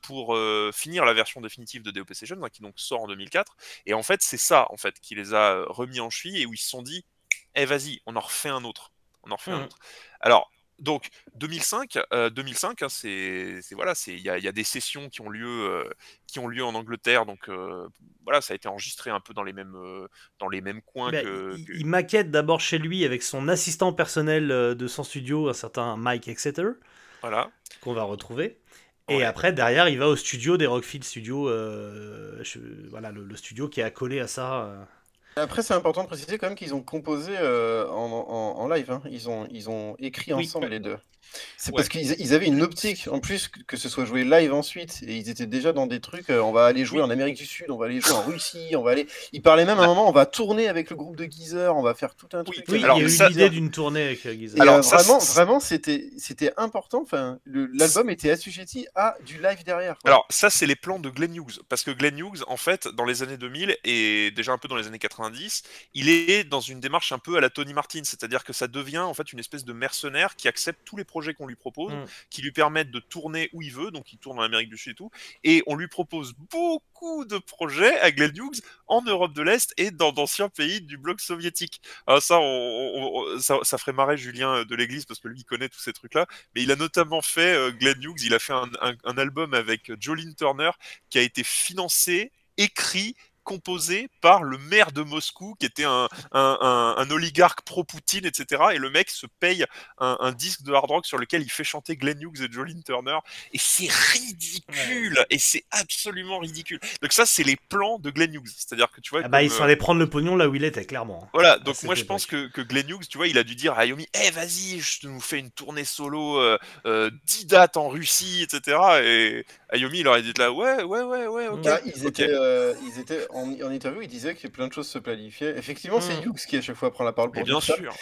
Pour finir la version définitive de DOP Sessions, qui donc sort en 2004. Et en fait, c'est ça en fait qui les a remis en cheville et où ils se sont dit, vas-y, on en refait un autre. Alors, donc 2005, hein, voilà, il y a des sessions qui ont lieu en Angleterre, donc voilà, ça a été enregistré un peu dans les mêmes coins. Il maquette d'abord chez lui avec son assistant personnel de son studio, un certain Mike Exeter, qu'on va retrouver. Et après, derrière, il va au studio des Rockfield Studios, voilà, le studio qui est accolé à ça. Après, c'est important de préciser quand même qu'ils ont composé en live. Hein. Ils ont écrit ensemble les deux. C'est parce qu'ils avaient une optique, en plus, que ce soit joué live ensuite, et ils étaient déjà dans des trucs, on va aller jouer en Amérique du Sud, on va aller jouer en Russie, Ils parlaient même à un moment, on va tourner avec le groupe de Geezer, on va faire tout un truc. Oui, alors, il y a eu l'idée d'une tournée avec Geezer. Alors, vraiment, c'était important, l'album était assujetti à du live derrière. Quoi. Alors, ça, c'est les plans de Glenn Hughes, parce que Glenn Hughes, en fait, dans les années 2000, et déjà un peu dans les années 90, il est dans une démarche un peu à la Tony Martin, c'est-à-dire que ça devient, en fait, une espèce de mercenaire qui accepte tous les projets qu'on lui propose, qui lui permettent de tourner où il veut, donc il tourne en Amérique du Sud et tout, et on lui propose beaucoup de projets à Glenn Hughes en Europe de l'Est et dans d'anciens pays du bloc soviétique. Alors ça, ça ferait marrer Julien de l'Église parce que lui il connaît tous ces trucs-là, mais il a notamment fait, Glenn Hughes, il a fait un album avec Jolene Turner qui a été financé, écrit, composé par le maire de Moscou, qui était un oligarque pro-Poutine, etc. Et le mec se paye un disque de hard rock sur lequel il fait chanter Glenn Hughes et Jolene Turner. Et c'est ridicule. Et c'est absolument ridicule. Donc ça, c'est les plans de Glenn Hughes. C'est-à-dire que tu vois... ils sont allés prendre le pognon là où il était, clairement. Voilà, donc moi je pense que Glenn Hughes, tu vois, il a dû dire à Ayomi, vas-y, je nous fais une tournée solo, 10 dates en Russie, etc. Et Ayomi, il aurait dit là, ouais, ok. Là, ils étaient en interview, il disait que plein de choses se planifiaient. Effectivement, c'est Hughes qui à chaque fois prend la parole pour bien ça. sûr.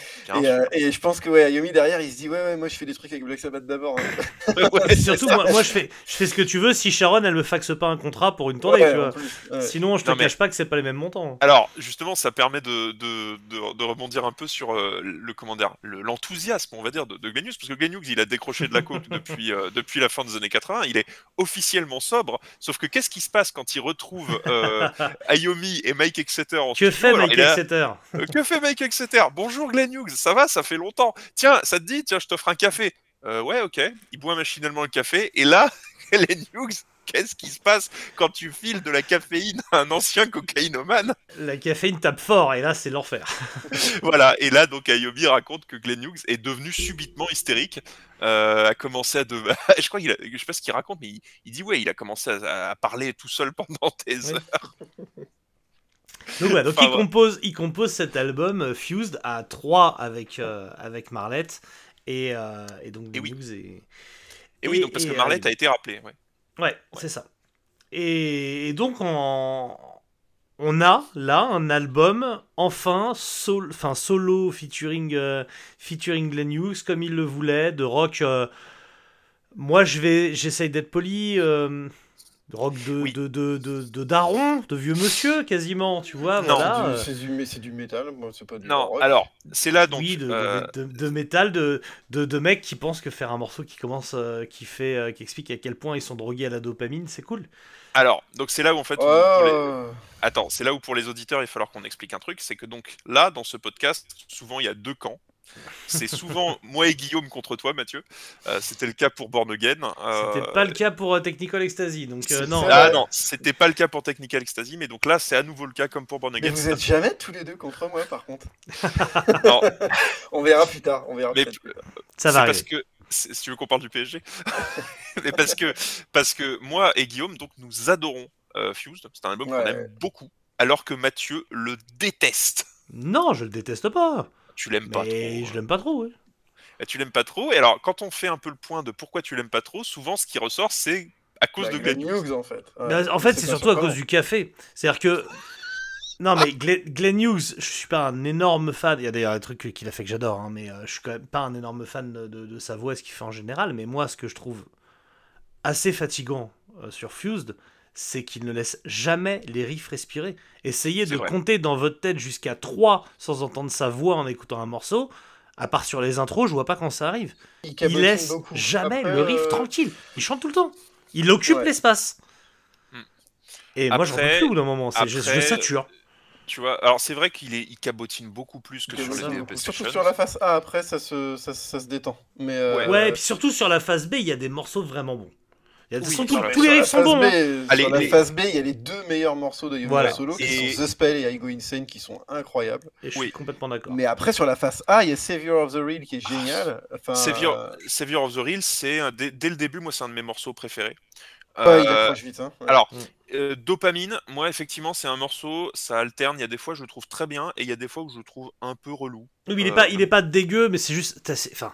Et je pense que Ayomi derrière, il se dit moi je fais des trucs avec Black Sabbath d'abord. Hein. Surtout moi je fais ce que tu veux si Sharon elle me faxe pas un contrat pour une tournée, tu vois. Sinon je te cache pas que c'est pas les mêmes montants. Alors justement, ça permet de rebondir un peu sur l'enthousiasme, on va dire, de Glenn Hughes, parce que Glenn Hughes, il a décroché de la coke depuis la fin des années 80. Il est officiellement sobre, sauf que qu'est-ce qui se passe quand il retrouve Ayomi et Mike Exeter en studio. Que fait Mike Exeter Que fait Mike Exeter? Bonjour Glenn Hughes, ça va? Ça fait longtemps. Tiens, ça te dit? Tiens, je t'offre un café. Ouais, ok. Il boit machinalement le café, et là, Glenn Hughes Qu'est-ce qui se passe quand tu files de la caféine à un ancien cocaïnomane? La caféine tape fort, et là, c'est l'enfer. Voilà, et là, donc, Ayomi raconte que Glenn Hughes est devenu subitement hystérique, a commencé à... je crois je sais pas ce qu'il raconte, mais il dit, ouais, il a commencé à parler tout seul pendant des heures. Donc, voilà, donc Enfin, il compose cet album Fused à 3 avec Marlette, et donc Glenn Hughes Et oui, donc parce que Marlette a été rappelé. Ouais, c'est ça. Et donc, on a là un album, enfin, solo featuring Glenn Hughes, comme il le voulait, de rock. Moi, j'essaye d'être poli. Rock de daron, de vieux monsieur, quasiment, tu vois. Non, voilà. C'est du métal, moi, c'est pas du non, rock. alors, c'est là donc. Oui, de métal, de mecs qui pensent que faire un morceau qui commence, qui explique à quel point ils sont drogués à la dopamine, c'est cool. Alors, donc c'est là où en fait. Attends, c'est là où pour les auditeurs il va falloir qu'on explique un truc, c'est que donc là, dans ce podcast, souvent il y a deux camps. C'est souvent moi et Guillaume contre toi, Mathieu. C'était le cas pour Born Again. C'était pas le cas pour Technical Ecstasy, donc non. Ah non, c'était pas le cas pour Technical Ecstasy, mais donc là c'est à nouveau le cas comme pour Born Again. Mais vous êtes jamais tous les deux contre moi, par contre. Non. On verra plus tard. Ça va. Parce que si tu veux qu'on parle du PSG, mais parce que moi et Guillaume donc nous adorons Fused. C'est un album qu'on aime beaucoup, alors que Mathieu le déteste. Non, je le déteste pas. Tu l'aimes pas trop. Je l'aime pas trop, ouais. Et tu l'aimes pas trop. Et alors, quand on fait un peu le point de pourquoi tu l'aimes pas trop, souvent ce qui ressort, c'est à cause de Glenn Hughes. En fait. En fait, c'est surtout à cause du café. C'est-à-dire que. Non, mais Glenn Hughes, je suis pas un énorme fan. Il y a d'ailleurs des trucs qu'il a fait que j'adore, hein, mais je suis quand même pas un énorme fan de sa voix, ce qu'il fait en général. Mais moi, ce que je trouve assez fatigant sur Fused, c'est qu'il ne laisse jamais les riffs respirer. Essayez de compter dans votre tête jusqu'à 3 sans entendre sa voix en écoutant un morceau. À part sur les intros, je vois pas quand ça arrive. Il laisse jamais le riff tranquille. Il chante tout le temps. Il occupe l'espace. Et moi, j'en peux plus au bout d'un moment. Je sature. Tu vois, alors c'est vrai qu'il cabotine beaucoup plus que sur les DEP Surtout sur la face A, après, ça se détend. Mais ouais, et puis surtout sur la face B, il y a des morceaux vraiment bons. Tous les riffs sont bons. Sur la phase B, il y a les deux meilleurs morceaux de Yomi solo, qui sont The Spell et I Go Insane, qui sont incroyables. Et je suis complètement d'accord. Mais après, sur la phase A, il y a Savior of the Real qui est génial. Enfin, Savior of the Real, c'est dès le début, moi, c'est un de mes morceaux préférés. Il approche vite. Hein. Ouais. Alors, Dopamine, moi, effectivement, c'est un morceau, ça alterne. Il y a des fois, je le trouve très bien, et il y a des fois où je le trouve un peu relou. Oui, il est pas dégueu, mais c'est juste. Enfin.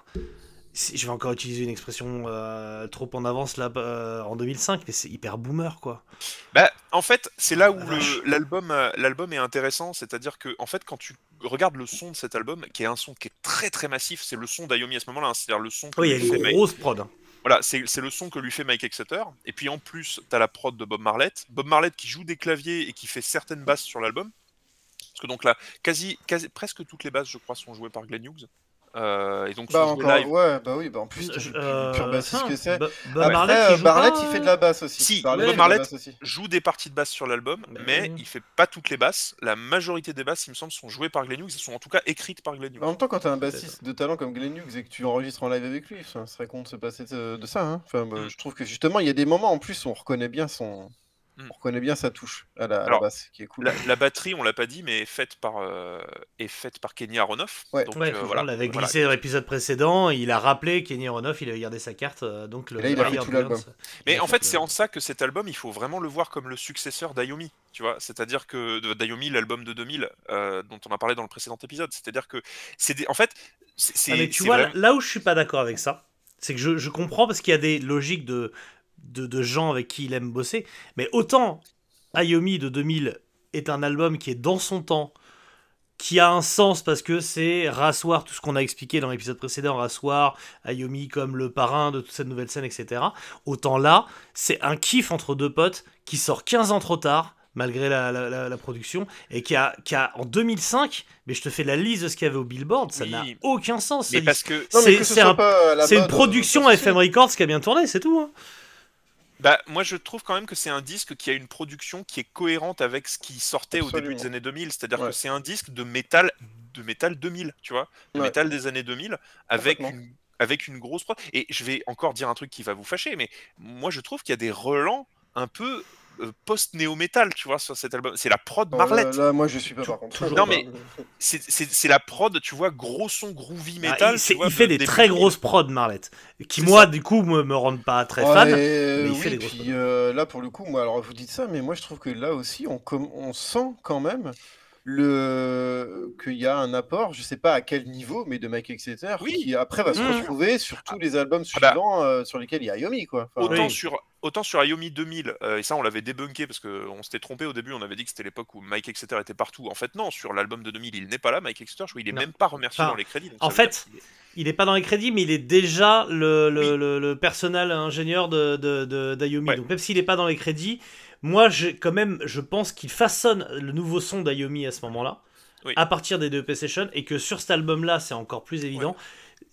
Je vais encore utiliser une expression trop en avance là en 2005, mais c'est hyper boomer quoi. Bah, en fait, c'est là où l'album est intéressant, c'est-à-dire que en fait, quand tu regardes le son de cet album, qui est un son qui est très très massif, c'est le son d'Ayomi à ce moment-là, hein, c'est-à-dire le son. Oui, il y a une grosse prod. Voilà, c'est le son que lui fait Mike Exeter, et puis en plus, t'as la prod de Bob Marlett. Bob Marlett qui joue des claviers et qui fait certaines basses sur l'album, parce que donc là, presque toutes les basses, je crois, sont jouées par Glenn Hughes. Et donc live. Ouais, bah oui, en plus pur bassiste que c'est. Marlett, Marlett il fait de la basse aussi. Si, Bob Marlett joue des parties de basse sur l'album, mais il fait pas toutes les basses. La majorité des basses, il me semble, sont jouées par Glenn Hughes, sont en tout cas écrites par Glenn Hughes. En même temps, quand t'as un bassiste de talent comme Glenn Hughes et que tu enregistres en live avec lui, ça serait con de se passer de ça. Hein. Enfin, je trouve que justement, il y a des moments en plus où on reconnaît bien sa touche à la basse, qui est cool. La batterie, on l'a pas dit, mais est faite par Kenny Aronoff. Ouais, donc, on l'avait glissé dans l'épisode précédent. Il a rappelé Kenny Aronoff, il avait gardé sa carte. Donc là, il a fait tout l'album. Mais en fait, c'est en ça que cet album, il faut vraiment le voir comme le successeur d'Ayomi. Tu vois, c'est-à-dire que d'Ayomi, l'album de 2000, dont on a parlé dans le précédent épisode, c'est-à-dire que en fait, c'est. Mais tu vois, là où je suis pas d'accord avec ça, c'est que je comprends parce qu'il y a des logiques de gens avec qui il aime bosser, mais autant Ayomi de 2000 est un album qui est dans son temps, qui a un sens parce que c'est rasseoir tout ce qu'on a expliqué dans l'épisode précédent, rasseoir Ayomi comme le parrain de toute cette nouvelle scène, etc. Autant là, c'est un kiff entre deux potes qui sort 15 ans trop tard, malgré la production, et qui a en 2005, mais je te fais la liste de ce qu'il y avait au Billboard, ça n'a aucun sens. Mais parce que c'est une production à FM Records qui a bien tourné, c'est tout. Hein. Bah, moi je trouve quand même que c'est un disque qui a une production qui est cohérente avec ce qui sortait au début des années 2000, c'est-à-dire que c'est un disque de métal 2000, tu vois, de métal des années 2000 avec une grosse prod. Et je vais encore dire un truc qui va vous fâcher, mais moi je trouve qu'il y a des relents un peu post-néo-metal, tu vois, sur cet album. C'est la prod Marlette. Là, moi, je suis pas, par contre. Non, mais c'est la prod, tu vois, gros son groovy metal. Il fait des très grosses prods, Marlette, qui, moi, du coup, me rendent pas très fan, mais il fait des grosses prods. Là, pour le coup, moi, alors vous dites ça, mais moi, je trouve que là aussi, on sent quand même qu'il y a un apport, je sais pas à quel niveau, mais de Mike Exeter, qui après va se retrouver sur tous les albums suivants sur lesquels il y a Ayomi, quoi. Enfin, autant sur Ayomi 2000, et ça on l'avait débunké parce qu'on s'était trompé au début, on avait dit que c'était l'époque où Mike Exeter était partout. En fait non, sur l'album de 2000 il n'est pas là, Mike Exeter, je crois qu'il est même pas remercié dans les crédits. En fait, il est pas dans les crédits, mais il est déjà le personnel ingénieur d'Ayomi. Donc même s'il est pas dans les crédits, moi je pense qu'il façonne le nouveau son d'Ayomi à ce moment-là, à partir des deux EP Sessions, et que sur cet album-là c'est encore plus évident.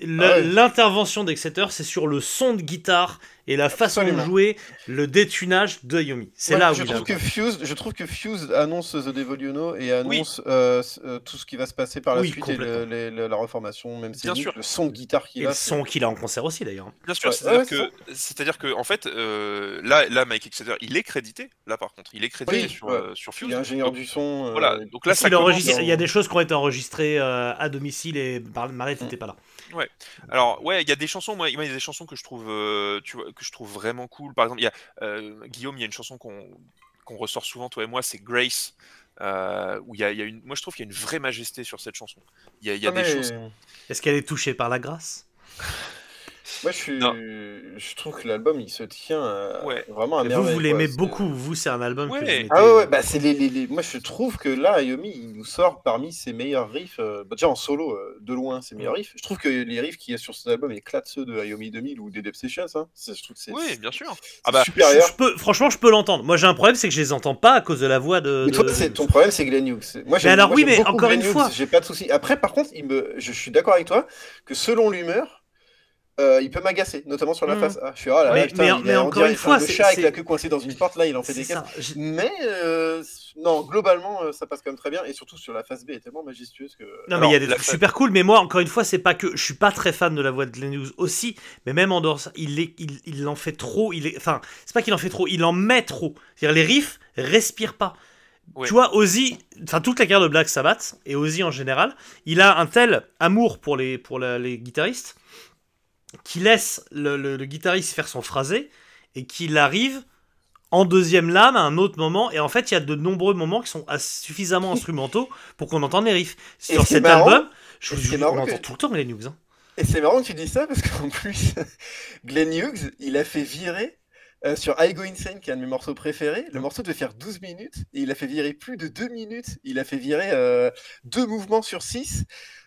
L'intervention d'Exeter, c'est sur le son de guitare et la façon de jouer, le détunage de Ayomi. C'est là où je trouve que Fuse annonce The Devil You Know et annonce tout ce qui va se passer par la suite et la reformation, même si le son de guitare qu'il a. Et le son qu'il a en concert aussi d'ailleurs. Bien sûr, c'est-à-dire que en fait, là, Mike Exeter, il est crédité. Là, par contre, il est crédité sur Fuse. Il est ingénieur du son. Voilà. Donc là, il y a des choses qui ont été enregistrées à domicile et Marlette n'était pas là. Ouais. Alors il y a des chansons, moi il y a des chansons que je trouve que je trouve vraiment cool. Par exemple, il y a Guillaume, il y a une chanson qu'on ressort souvent toi et moi, c'est Grace, où il y a une, moi je trouve qu'il y a une vraie majesté sur cette chanson. Il y a des choses. Est-ce qu'elle est touchée par la grâce? Moi, je trouve que l'album, il se tient vraiment à merveille. Vous l'aimez beaucoup, vous, c'est un album que vous mettez... bah, c'est moi, je trouve que là, Ayomi, il nous sort parmi ses meilleurs riffs, déjà en solo, de loin, ses meilleurs riffs. Je trouve que les riffs qu'il y a sur cet album éclatent ceux de Ayomi 2000 ou des Deep Sessions. Hein. Je trouve que c'est bien sûr. supérieur. Franchement, je peux l'entendre. Moi, j'ai un problème, c'est que je les entends pas à cause de la voix de... Mais toi, ton problème, c'est Glenn Hughes. Moi, mais encore une fois... J'ai pas de souci. Après, par contre, je suis d'accord avec toi que selon l'humeur, il peut m'agacer, notamment sur la face A. Je suis mais encore une fois, c'est le chat avec la queue coincée dans une porte, là, il en fait des caisses. Mais non, globalement, ça passe quand même très bien, et surtout sur la face B, est tellement majestueuse que. Non, mais il y a des trucs super cool, mais moi, encore une fois, c'est pas que je suis pas très fan de la voix de Glenn Hughes aussi, mais même en dehors, il en fait trop. Enfin, c'est pas qu'il en fait trop, il en met trop. C'est-à-dire les riffs respirent pas. Tu vois, Ozzy, enfin toute la carrière de Black Sabbath et Ozzy en général, il a un tel amour pour les guitaristes, qui laisse le guitariste faire son phrasé et qu'il arrive en deuxième lame à un autre moment, et en fait il y a de nombreux moments qui sont suffisamment instrumentaux pour qu'on entende les riffs. Sur cet album, on entend tout le temps Glenn Hughes. Et c'est marrant que tu dis ça parce qu'en plus Glenn Hughes, il a fait virer sur I Go Insane, qui est un de mes morceaux préférés, le morceau devait faire 12 minutes et il a fait virer plus de 2 minutes. Il a fait virer 2 mouvements sur 6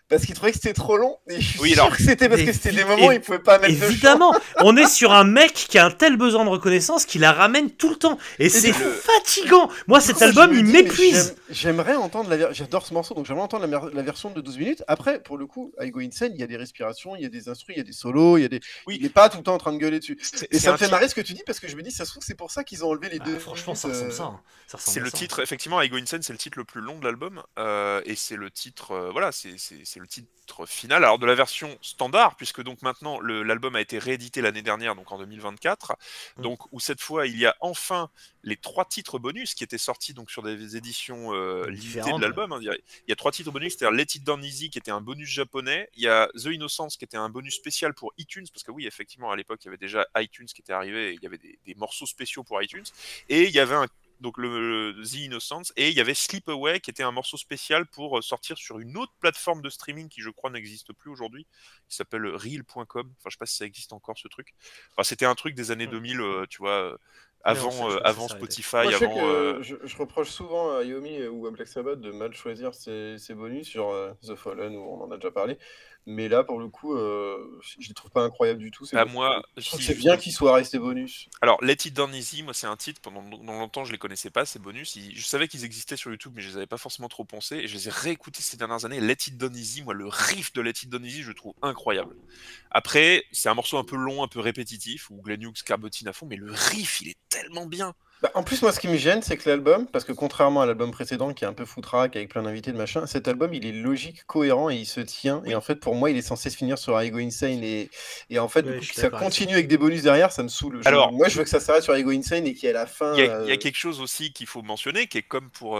parce qu'il trouvait que c'était trop long. Et je suis sûr que c'était parce que c'était des moments où il pouvait pas mettre évidemment, on est sur un mec qui a un tel besoin de reconnaissance qu'il la ramène tout le temps. Et c'est fatigant. Moi, cet album, il m'épuise. J'aimerais entendre j'adore ce morceau, donc j'aimerais entendre la version de 12 minutes. Après, pour le coup, I Go Insane, il y a des respirations, il y a des instrus, il y a des solos, il est pas tout le temps en train de gueuler dessus. Et ça me fait marrer ce que tu dis, parce que je me dis, ça se trouve, c'est pour ça qu'ils ont enlevé les deux. Franchement, ça ressemble ça. C'est le titre, effectivement, I Go Insane, c'est le titre le plus long de l'album, et c'est le titre, c'est le titre final, alors de la version standard, puisque donc maintenant l'album a été réédité l'année dernière, donc en 2024, donc où cette fois il y a enfin les 3 titres bonus qui étaient sortis donc sur des éditions limitées de l'album. Il y a 3 titres bonus, c'est-à-dire Let It Down Easy qui était un bonus japonais, il y a The Innocence qui était un bonus spécial pour iTunes, parce que oui, effectivement à l'époque il y avait déjà iTunes qui était arrivé et il y avait des morceaux spéciaux pour iTunes, et il y avait donc le The Innocence, et il y avait Slip Away qui était un morceau spécial pour sortir sur une autre plateforme de streaming qui je crois n'existe plus aujourd'hui, qui s'appelle Reel.com, enfin je sais pas si ça existe encore ce truc, enfin c'était un truc des années 2000, tu vois, avant Spotify. Moi, je reproche souvent à Ayomi ou à Black Sabbath de mal choisir ses bonus sur The Fallen, où on en a déjà parlé. Mais là, pour le coup, je les trouve pas incroyables du tout. Moi, je trouve que c'est bien qu'ils soient restés bonus. Alors, Let It Down Easy, moi, c'est un titre, pendant longtemps, je les connaissais pas, ces bonus. Je savais qu'ils existaient sur YouTube, mais je les avais pas forcément trop pensés. Et je les ai réécoutés ces dernières années. Let It Down Easy, moi, le riff de Let It Down Easy, je le trouve incroyable. Après, c'est un morceau un peu long, un peu répétitif, où Glenn Hughes carbotine à fond, mais le riff, il est tellement bien. En plus, moi, ce qui me gêne, c'est que l'album, parce que contrairement à l'album précédent, qui est un peu foutraque, avec plein d'invités de machin, cet album, il est logique, cohérent, et il se tient. Et en fait, pour moi, il est censé se finir sur I Go Insane. Et en fait, du coup, que ça continue avec des bonus derrière, ça me saoule. Moi, je veux que ça s'arrête sur I Go Insane et qu'il y ait la fin. Il y a quelque chose aussi qu'il faut mentionner, qui est comme pour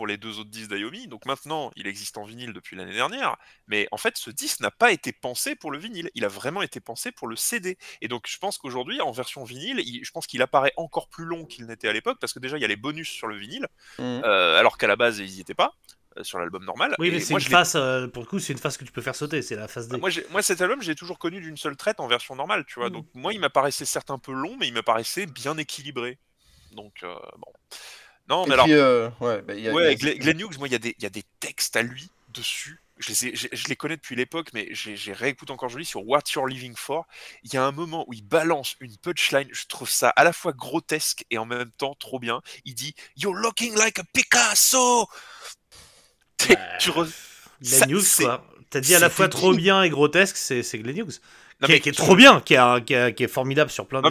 les 2 autres disques d'Ayomi. Donc maintenant, il existe en vinyle depuis l'année dernière, mais en fait, ce disque n'a pas été pensé pour le vinyle. Il a vraiment été pensé pour le CD. Et donc, je pense qu'aujourd'hui, en version vinyle, je pense qu'il apparaît encore plus long qu'il n'était à l'époque, parce que déjà, il y a les bonus sur le vinyle, alors qu'à la base, ils n'y étaient pas sur l'album normal. Oui, mais c'est une phase, pour le coup, c'est une phase que tu peux faire sauter, c'est la phase D. Moi, cet album, j'ai toujours connu d'une seule traite en version normale, tu vois. Donc, moi, il m'apparaissait certes un peu long, mais il m'apparaissait bien équilibré. Donc, bon. Non, mais Glenn Hughes, moi, il y a des textes à lui dessus. Je les connais depuis l'époque, mais j'ai réécouté encore aujourd'hui sur What You're Living For. Il y a un moment où il balance une punchline, je trouve ça à la fois grotesque et en même temps trop bien. Il dit « You're looking like a Picasso !» Glenn Hughes, quoi. T'as dit à la fois trop bien et grotesque, c'est Glenn Hughes. Qui est trop bien, qui est formidable sur plein de...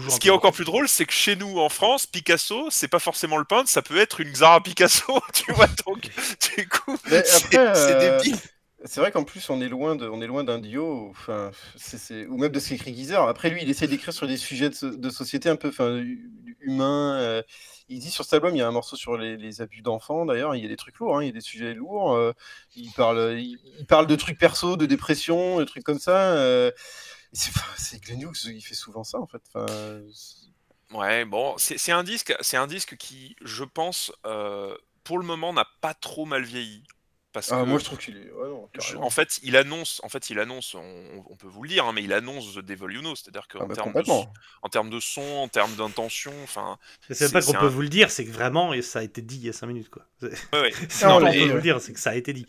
Ce qui est encore plus drôle, c'est que chez nous, en France, Picasso, c'est pas forcément le peintre, ça peut être une Xara Picasso, tu vois, donc, du coup, c'est débile. C'est vrai qu'en plus, on est loin d'un Dio, ou même de ce qu'écrit Geezer. Après, lui, il essaie d'écrire sur des sujets de société un peu humains. Il dit sur cet album, il y a un morceau sur les abus d'enfants, d'ailleurs, il y a des trucs lourds, hein, il y a des sujets lourds. Il parle de trucs perso, de dépression, de trucs comme ça. C'est Glenn Hughes, il fait souvent ça, en fait. Ouais, bon, c'est un disque qui, je pense, pour le moment, n'a pas trop mal vieilli. Parce que, moi je trouve qu'il est. Ouais, non, en fait, il annonce, on peut vous le dire, hein, mais il annonce The Devil You Know, c'est-à-dire qu'en termes de son, en termes d'intention, enfin. C'est pas qu'on peut vous le dire, c'est que vraiment, et ça a été dit il y a 5 minutes, quoi. Ouais. On peut vous le dire, c'est que ça a été dit.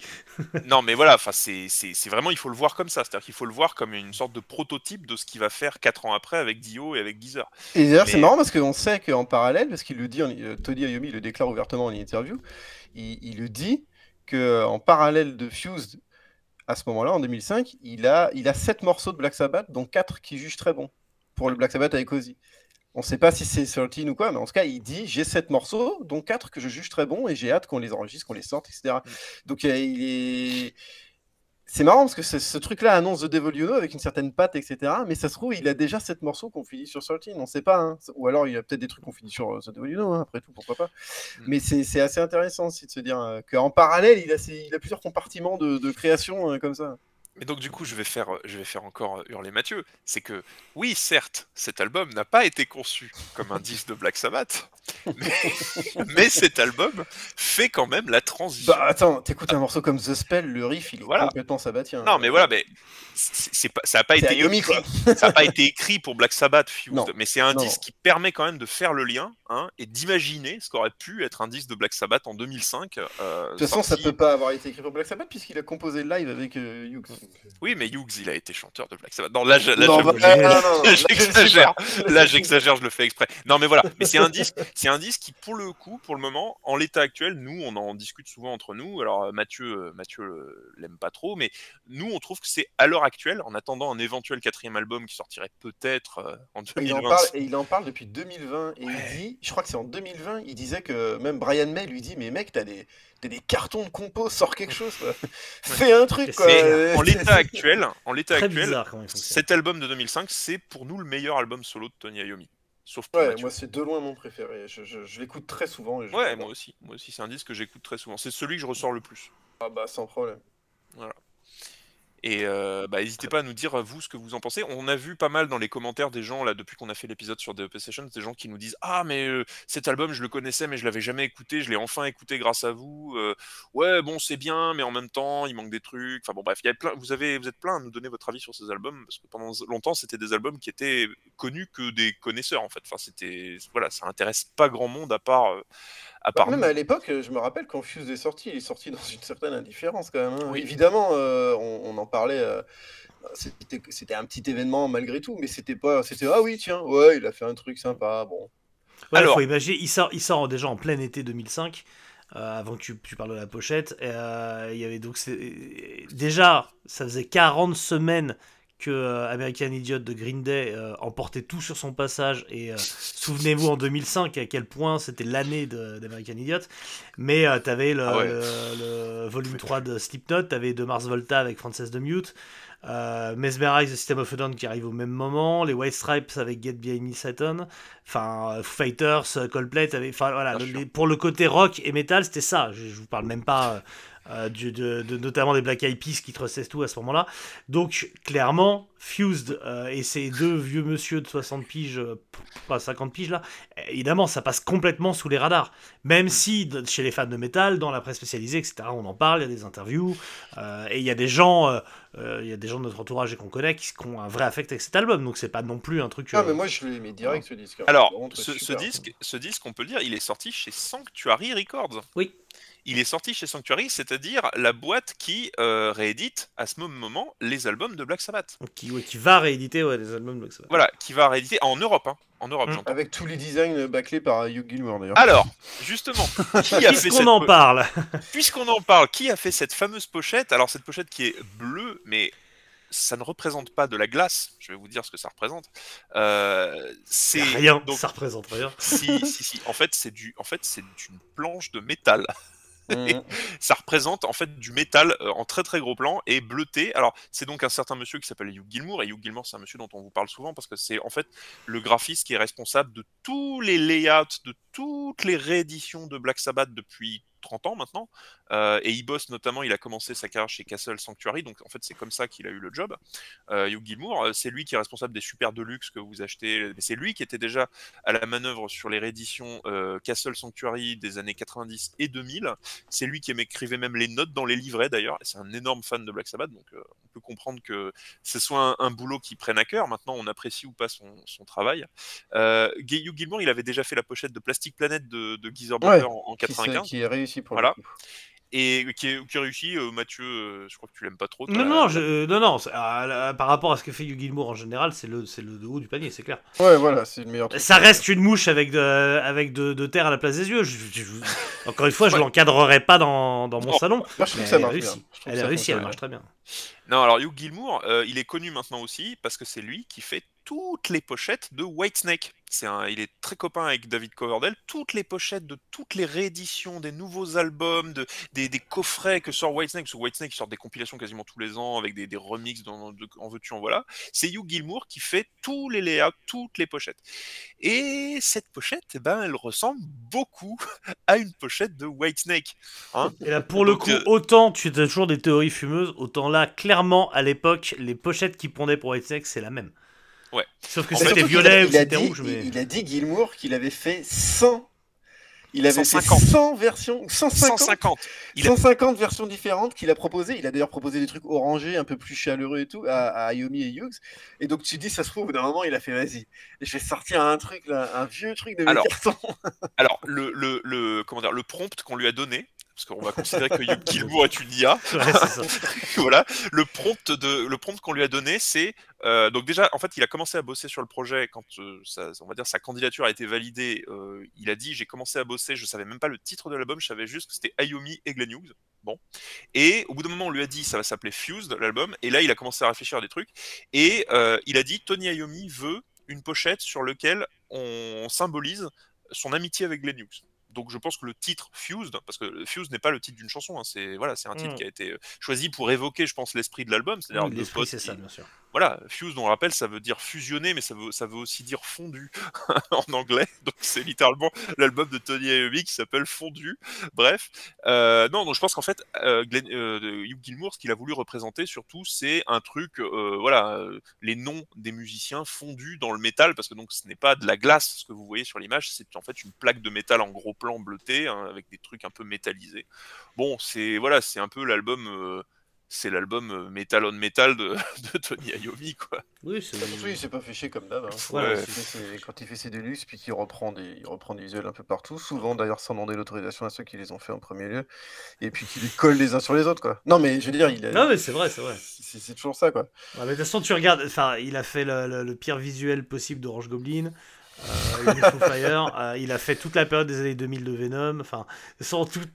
Non, mais voilà, enfin, c'est vraiment, il faut le voir comme ça, c'est-à-dire qu'il faut le voir comme une sorte de prototype de ce qu'il va faire 4 ans après avec Dio et avec Geezer. Et d'ailleurs, c'est marrant parce qu'on sait qu'en parallèle, parce qu'il le dit, Tony Iommi le déclare ouvertement en interview, il le dit. En parallèle de Fused, à ce moment-là, en 2005, il a 7 morceaux de Black Sabbath, dont 4 qu'il juge très bons, pour le Black Sabbath avec Ozzy. On ne sait pas si c'est 13 ou quoi, mais en tout cas, il dit « J'ai 7 morceaux, dont 4 que je juge très bons, et j'ai hâte qu'on les enregistre, qu'on les sorte, etc. » Donc, c'est marrant, parce que ce truc-là annonce The Devil You Know avec une certaine patte, etc. Mais ça se trouve, il a déjà 7 morceaux qu'on finit sur 13, on ne sait pas. Hein. Ou alors, il y a peut-être des trucs qu'on finit sur The Devil You Know, hein, après tout, pourquoi pas. Mais c'est assez intéressant aussi de se dire qu'en parallèle, il a plusieurs compartiments de création comme ça. Mais donc du coup, je vais faire encore hurler Mathieu. C'est que, oui, certes, cet album n'a pas été conçu comme un disque de Black Sabbath, mais cet album fait quand même la transition. Bah attends, t'écoutes un morceau comme The Spell, le riff, il est complètement sabbatien. Non, mais voilà, mais ça n'a pas été écrit. Ça n'a pas été écrit pour Black Sabbath, Fused, mais c'est un disque qui permet quand même de faire le lien et d'imaginer ce qu'aurait pu être un disque de Black Sabbath en 2005. De toute façon, ça peut pas avoir été écrit pour Black Sabbath puisqu'il a composé live avec Hughes. Oui, mais Hughes, il a été chanteur de Black Sabbath. Non, là, j'exagère. Là, j'exagère, je le fais exprès. Non, mais voilà. Mais c'est un disque qui, pour le moment, en l'état actuel, nous, on en discute souvent entre nous. Alors, Mathieu l'aime pas trop, mais nous, on trouve que c'est à l'heure actuelle, en attendant un éventuel 4e album qui sortirait peut-être en 2020. Il en parle depuis 2020. Et il dit, je crois que c'est en 2020, il disait que même Brian May lui dit, mais mec, t'as des cartons de compos, sors quelque chose, quoi. Fais un truc, quoi. En l'état actuel, cet album de 2005, c'est pour nous le meilleur album solo de Tony Iommi. Sauf pour Mathieu. Moi c'est de loin mon préféré. Je l'écoute très souvent. Moi aussi, c'est un disque que j'écoute très souvent. C'est celui que je ressors le plus. Ah bah sans problème. Voilà. Et n'hésitez pas à nous dire vous ce que vous en pensez. On a vu pas mal dans les commentaires des gens là depuis qu'on a fait l'épisode sur The EP Sessions, des gens qui nous disent mais cet album je le connaissais mais je l'avais jamais écouté, je l'ai enfin écouté grâce à vous. Ouais bon c'est bien mais en même temps il manque des trucs. Enfin bon bref, vous êtes plein à nous donner votre avis sur ces albums parce que pendant longtemps c'était des albums qui étaient connus que des connaisseurs en fait. Enfin ça intéresse pas grand monde à part. Même à l'époque, je me rappelle quand Fused est sorti, il est sorti dans une certaine indifférence quand même. Hein. Oui. Évidemment, on en parlait, c'était un petit événement malgré tout, mais c'était ah oui tiens, ouais il a fait un truc sympa, bon. Ouais, alors, faut imaginer, il sort déjà en plein été 2005, avant que tu parles de la pochette. Il y avait donc déjà, ça faisait 40 semaines que American Idiot de Green Day emportait tout sur son passage, et souvenez-vous en 2005 à quel point c'était l'année d'American Idiot, mais t'avais le volume 3 de Slipknot, t'avais de Mars Volta avec Frances the Mute, Mesmerize, The System of a Down qui arrive au même moment, les White Stripes avec Get Behind Me Satan, enfin Foo Fighters, Coldplay, enfin voilà, pour le côté rock et metal c'était ça, je vous parle même pas notamment des Black Eyed Peas qui trussaient tout à ce moment-là. Donc clairement Fused et ces deux vieux monsieur de 60 piges, pas 50 piges là, évidemment ça passe complètement sous les radars, même si chez les fans de métal, dans la presse spécialisée, etc., on en parle, il y a des interviews, et il y a des gens de notre entourage et qu'on connaît qui ont un vrai affect avec cet album, donc c'est pas non plus un truc... Ah mais moi je l'ai mis direct ce disque. Alors ce disque on peut le dire, il est sorti chez Sanctuary Records. Oui. Il est sorti chez Sanctuary, c'est-à-dire la boîte qui réédite à ce moment les albums de Black Sabbath. Qui va rééditer les albums de Black Sabbath. Voilà, qui va rééditer en Europe, j'entends. Avec tous les designs bâclés par Hugh Gilmour d'ailleurs. Alors, justement, puisqu'on en parle, qui a fait cette fameuse pochette? Alors cette pochette qui est bleue, mais ça ne représente pas de la glace. Je vais vous dire ce que ça représente. C'est rien. Donc, ça représente rien. Si. En fait, c'est une planche de métal. Ça représente en fait du métal en très très gros plan et bleuté. Alors c'est donc un certain monsieur qui s'appelle Hugh Gilmour, et Hugh Gilmour c'est un monsieur dont on vous parle souvent parce que c'est en fait le graphiste qui est responsable de tous les layouts, de toutes les rééditions de Black Sabbath depuis 30 ans maintenant, et il bosse notamment, il a commencé sa carrière chez Castle Sanctuary, donc en fait c'est comme ça qu'il a eu le job. Hugh Gilmour, c'est lui qui est responsable des Super Deluxe que vous achetez, mais c'est lui qui était déjà à la manœuvre sur les rééditions Castle Sanctuary des années 90 et 2000, c'est lui qui écrivait même les notes dans les livrets d'ailleurs, et c'est un énorme fan de Black Sabbath, donc on peut comprendre que ce soit un boulot qui prenne à cœur. Maintenant on apprécie ou pas son travail. Hugh Gilmour, il avait déjà fait la pochette de Plastic Planet de Geezer Butler en 95, qui est réussi pour voilà. le coup. Et qui est réussi. Mathieu, je crois que tu l'aimes pas trop. Non, par rapport à ce que fait Hugh Gilmour en général, c'est le haut du panier, c'est clair. Ouais, voilà, c'est le meilleur truc. Ça reste une mouche avec de terre à la place des yeux. Encore une fois, je l'encadrerai pas dans mon salon. Moi, je trouve que ça marche bien. Elle est réussie, elle marche très bien. Non, alors Hugh Gilmour, il est connu maintenant aussi parce que c'est lui qui fait toutes les pochettes de Whitesnake. Il est très copain avec David Coverdale. Toutes les pochettes de toutes les rééditions, des nouveaux albums, des coffrets que sort Whitesnake, parce que Whitesnake sort des compilations quasiment tous les ans avec des remixes en veux-tu en voilà. C'est Hugh Gilmour qui fait tous les layouts, toutes les pochettes. Et cette pochette, elle ressemble beaucoup à une pochette de Whitesnake. Et là, pour le coup, autant tu as toujours des théories fumeuses, autant là, clairement, à l'époque, les pochettes qui pondaient pour Whitesnake, c'est la même. Ouais. Sauf que c'était violet ou c'était rouge. Il a dit Gilmour qu'il avait fait 100. Il avait 150. fait 100 versions, 150 versions différentes qu'il a proposées. Il a d'ailleurs proposé des trucs orangés, un peu plus chaleureux et tout, à Iommi et Hughes. Et donc tu dis, ça se trouve, au bout d'un moment, il a fait, vas-y, je vais sortir un truc, là, un vieux truc de mes cartons. Alors, le prompt qu'on lui a donné, parce qu'on va considérer que Hugh Gilmour est une IA. Ouais, c'est ça. Voilà, le prompt qu'on lui a donné, c'est donc déjà, en fait, il a commencé à bosser sur le projet quand on va dire sa candidature a été validée. Il a dit, j'ai commencé à bosser, je savais même pas le titre de l'album, je savais juste que c'était Iommi et Glenn Hughes. Bon, et au bout d'un moment, on lui a dit, ça va s'appeler Fused l'album, et là, il a commencé à réfléchir à des trucs, et il a dit, Tony Iommi veut une pochette sur laquelle on symbolise son amitié avec Glenn Hughes. Donc je pense que le titre Fused, parce que Fused n'est pas le titre d'une chanson, c'est un titre qui a été choisi pour évoquer, je pense, l'esprit de l'album, c'est-à-dire l'esprit, c'est ça, bien sûr. Voilà, Fused, on le rappelle, ça veut dire fusionner, mais ça veut aussi dire fondu en anglais. Donc c'est littéralement l'album de Tony Iommi qui s'appelle Fondu. Bref, donc je pense qu'en fait, Hugh Gilmour, ce qu'il a voulu représenter surtout, c'est un truc, les noms des musiciens fondus dans le métal, parce que donc ce n'est pas de la glace, ce que vous voyez sur l'image, c'est en fait une plaque de métal en gros plan bleuté, avec des trucs un peu métallisés. Bon, c'est un peu l'album. C'est l'album Metal on Metal de Tony Iommi, quoi. Oui, c'est pas fait chier comme d'hab. Quand il fait ses Deluxe, puis qu'il reprend des visuels un peu partout, souvent d'ailleurs sans demander l'autorisation à ceux qui les ont fait en premier lieu, et puis qu'il les colle les uns sur les autres, quoi. Non, mais je veux dire, Non, mais c'est vrai. C'est toujours ça, quoi. Ouais, mais de toute façon, tu regardes, il a fait le pire visuel possible d'Orange Goblin. Foo Fire. Il a fait toute la période des années 2000 de Venom. Enfin,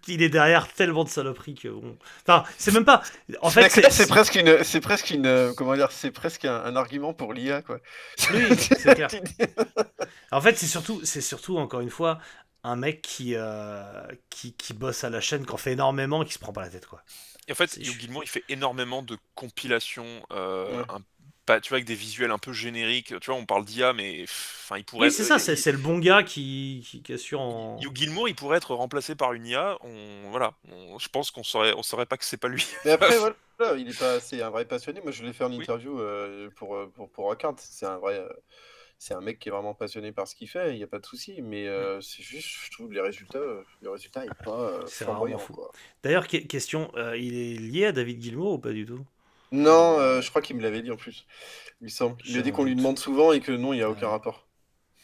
il est derrière tellement de saloperies que bon. Enfin, c'est même pas. En fait, c'est presque une, comment dire, c'est presque un argument pour l'IA, quoi. Oui, c'est clair. En fait, c'est surtout encore une fois un mec qui bosse à la chaîne, qui en fait énormément, et qui se prend pas la tête, quoi. Et en fait, Hugh Gilmour, il fait énormément de compilations, tu vois, avec des visuels un peu génériques. Tu vois, on parle d'IA, mais enfin, il pourrait. Oui, c'est ça, c'est le bon gars qui assure en. Hugh Gilmour, il pourrait être remplacé par une IA. Je pense qu'on saurait pas que c'est pas lui. Mais après, voilà, c'est un vrai passionné. Moi, je l'ai fait en interview pour Rockard. C'est un mec qui est vraiment passionné par ce qu'il fait, il n'y a pas de souci, mais c'est juste, je trouve, les résultats n'est pas flamboyant, fou. quoi. D'ailleurs, question, il est lié à David Gilmour ou pas du tout? Non, je crois qu'il me l'avait dit en plus. Il semble. Il a dit qu'on lui demande souvent et que non, il n'y a aucun rapport.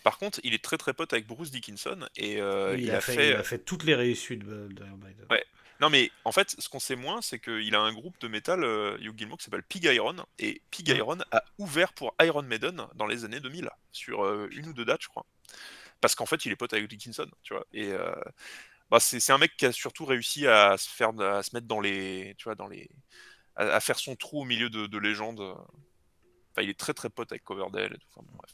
Par contre, il est très très pote avec Bruce Dickinson et il a fait toutes les réussites d'Iron Maiden. Ouais. Non mais en fait, ce qu'on sait moins, c'est qu'il a un groupe de métal, Hugh Gilmour, qui s'appelle Pig Iron, et Pig Iron a ouvert pour Iron Maiden dans les années 2000, sur une ou deux dates, je crois. Parce qu'en fait, il est pote avec Dickinson, tu vois. Et c'est un mec qui a surtout réussi à se mettre dans les, tu vois, à faire son trou au milieu de légendes. Enfin, il est très très pote avec Coverdale et tout. Enfin, bref.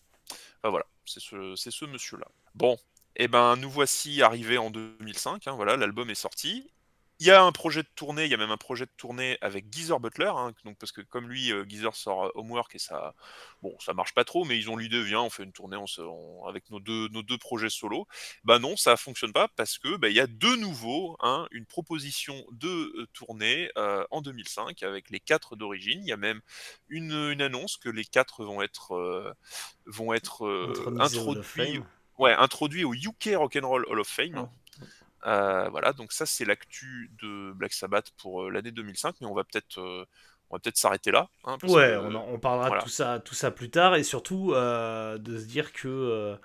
Enfin voilà, c'est ce monsieur-là. Bon, et ben nous voici arrivés en 2005. Voilà, l'album est sorti. Il y a un projet de tournée, il y a même un projet de tournée avec Geezer Butler, donc parce que comme lui, Geezer sort Homework et ça marche pas trop, mais ils ont l'idée, viens, on fait une tournée avec nos deux projets solo. Bah non, ça fonctionne pas parce que il y a de nouveau une proposition de tournée en 2005 avec les 4 d'origine. Il y a même une annonce que les 4 vont être introduits au UK Rock'n'Roll Hall of Fame. Voilà, donc ça c'est l'actu de Black Sabbath pour l'année 2005, mais on va peut-être s'arrêter là. On parlera de tout ça plus tard, et surtout de se dire que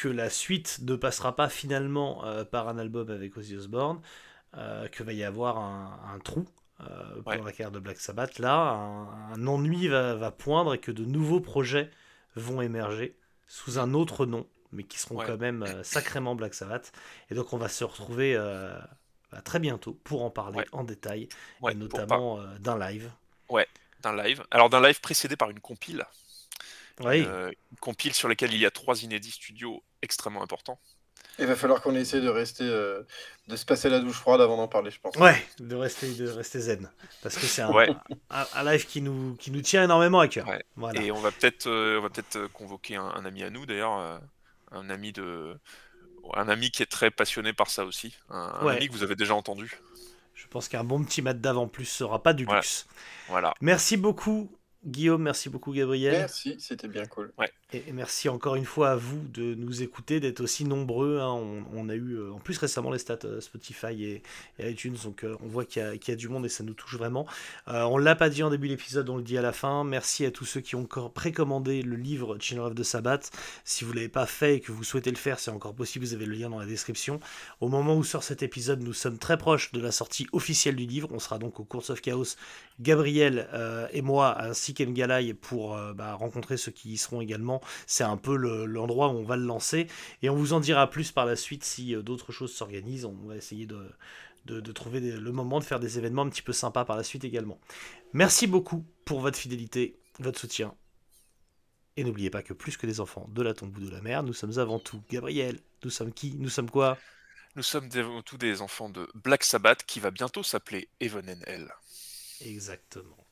la suite ne passera pas finalement par un album avec Ozzy Osbourne, que va y avoir un trou pour la carrière de Black Sabbath. Là, un ennui va poindre, et que de nouveaux projets vont émerger sous un autre nom, mais qui seront quand même sacrément Black Sabbath. Et donc on va se retrouver très bientôt pour en parler en détail, et notamment d'un live. Ouais, d'un live. Alors d'un live précédé par une compile. Oui. Une compile sur laquelle il y a 3 inédits studio extrêmement importants. Il va falloir qu'on essaie de se passer la douche froide avant d'en parler, je pense. Ouais, de rester zen. Parce que c'est un live qui nous tient énormément à cœur. Ouais. Voilà. Et on va peut-être convoquer un ami à nous, d'ailleurs, un ami qui est très passionné par ça aussi. Un ami que vous avez déjà entendu. Je pense qu'un bon petit mat d'avant plus sera pas du luxe. Voilà. Merci beaucoup, Guillaume, merci beaucoup, Gabriel. Merci, c'était bien cool. Ouais. Et merci encore une fois à vous de nous écouter, d'être aussi nombreux. On a eu en plus récemment les stats Spotify et iTunes, donc on voit qu'il y a du monde, et ça nous touche vraiment. On l'a pas dit en début d'épisode, on le dit à la fin. Merci à tous ceux qui ont encore précommandé le livre Children of the Sabbath. Si vous l'avez pas fait et que vous souhaitez le faire, c'est encore possible, vous avez le lien dans la description. Au moment où sort cet épisode, nous sommes très proches de la sortie officielle du livre. On sera donc au Course of Chaos, Gabriel et moi, ainsi qu'Engalai, pour rencontrer ceux qui y seront également. C'est un peu l'endroit où on va le lancer, et on vous en dira plus par la suite si d'autres choses s'organisent. On va essayer de trouver le moment de faire des événements un petit peu sympas par la suite également. Merci beaucoup pour votre fidélité, votre soutien, et n'oubliez pas que plus que des enfants de la tombe ou de la mer, nous sommes avant tout Gabriel. Nous sommes qui? Nous sommes quoi? Nous sommes tous des enfants de Black Sabbath, qui va bientôt s'appeler Heaven and Hell. Exactement.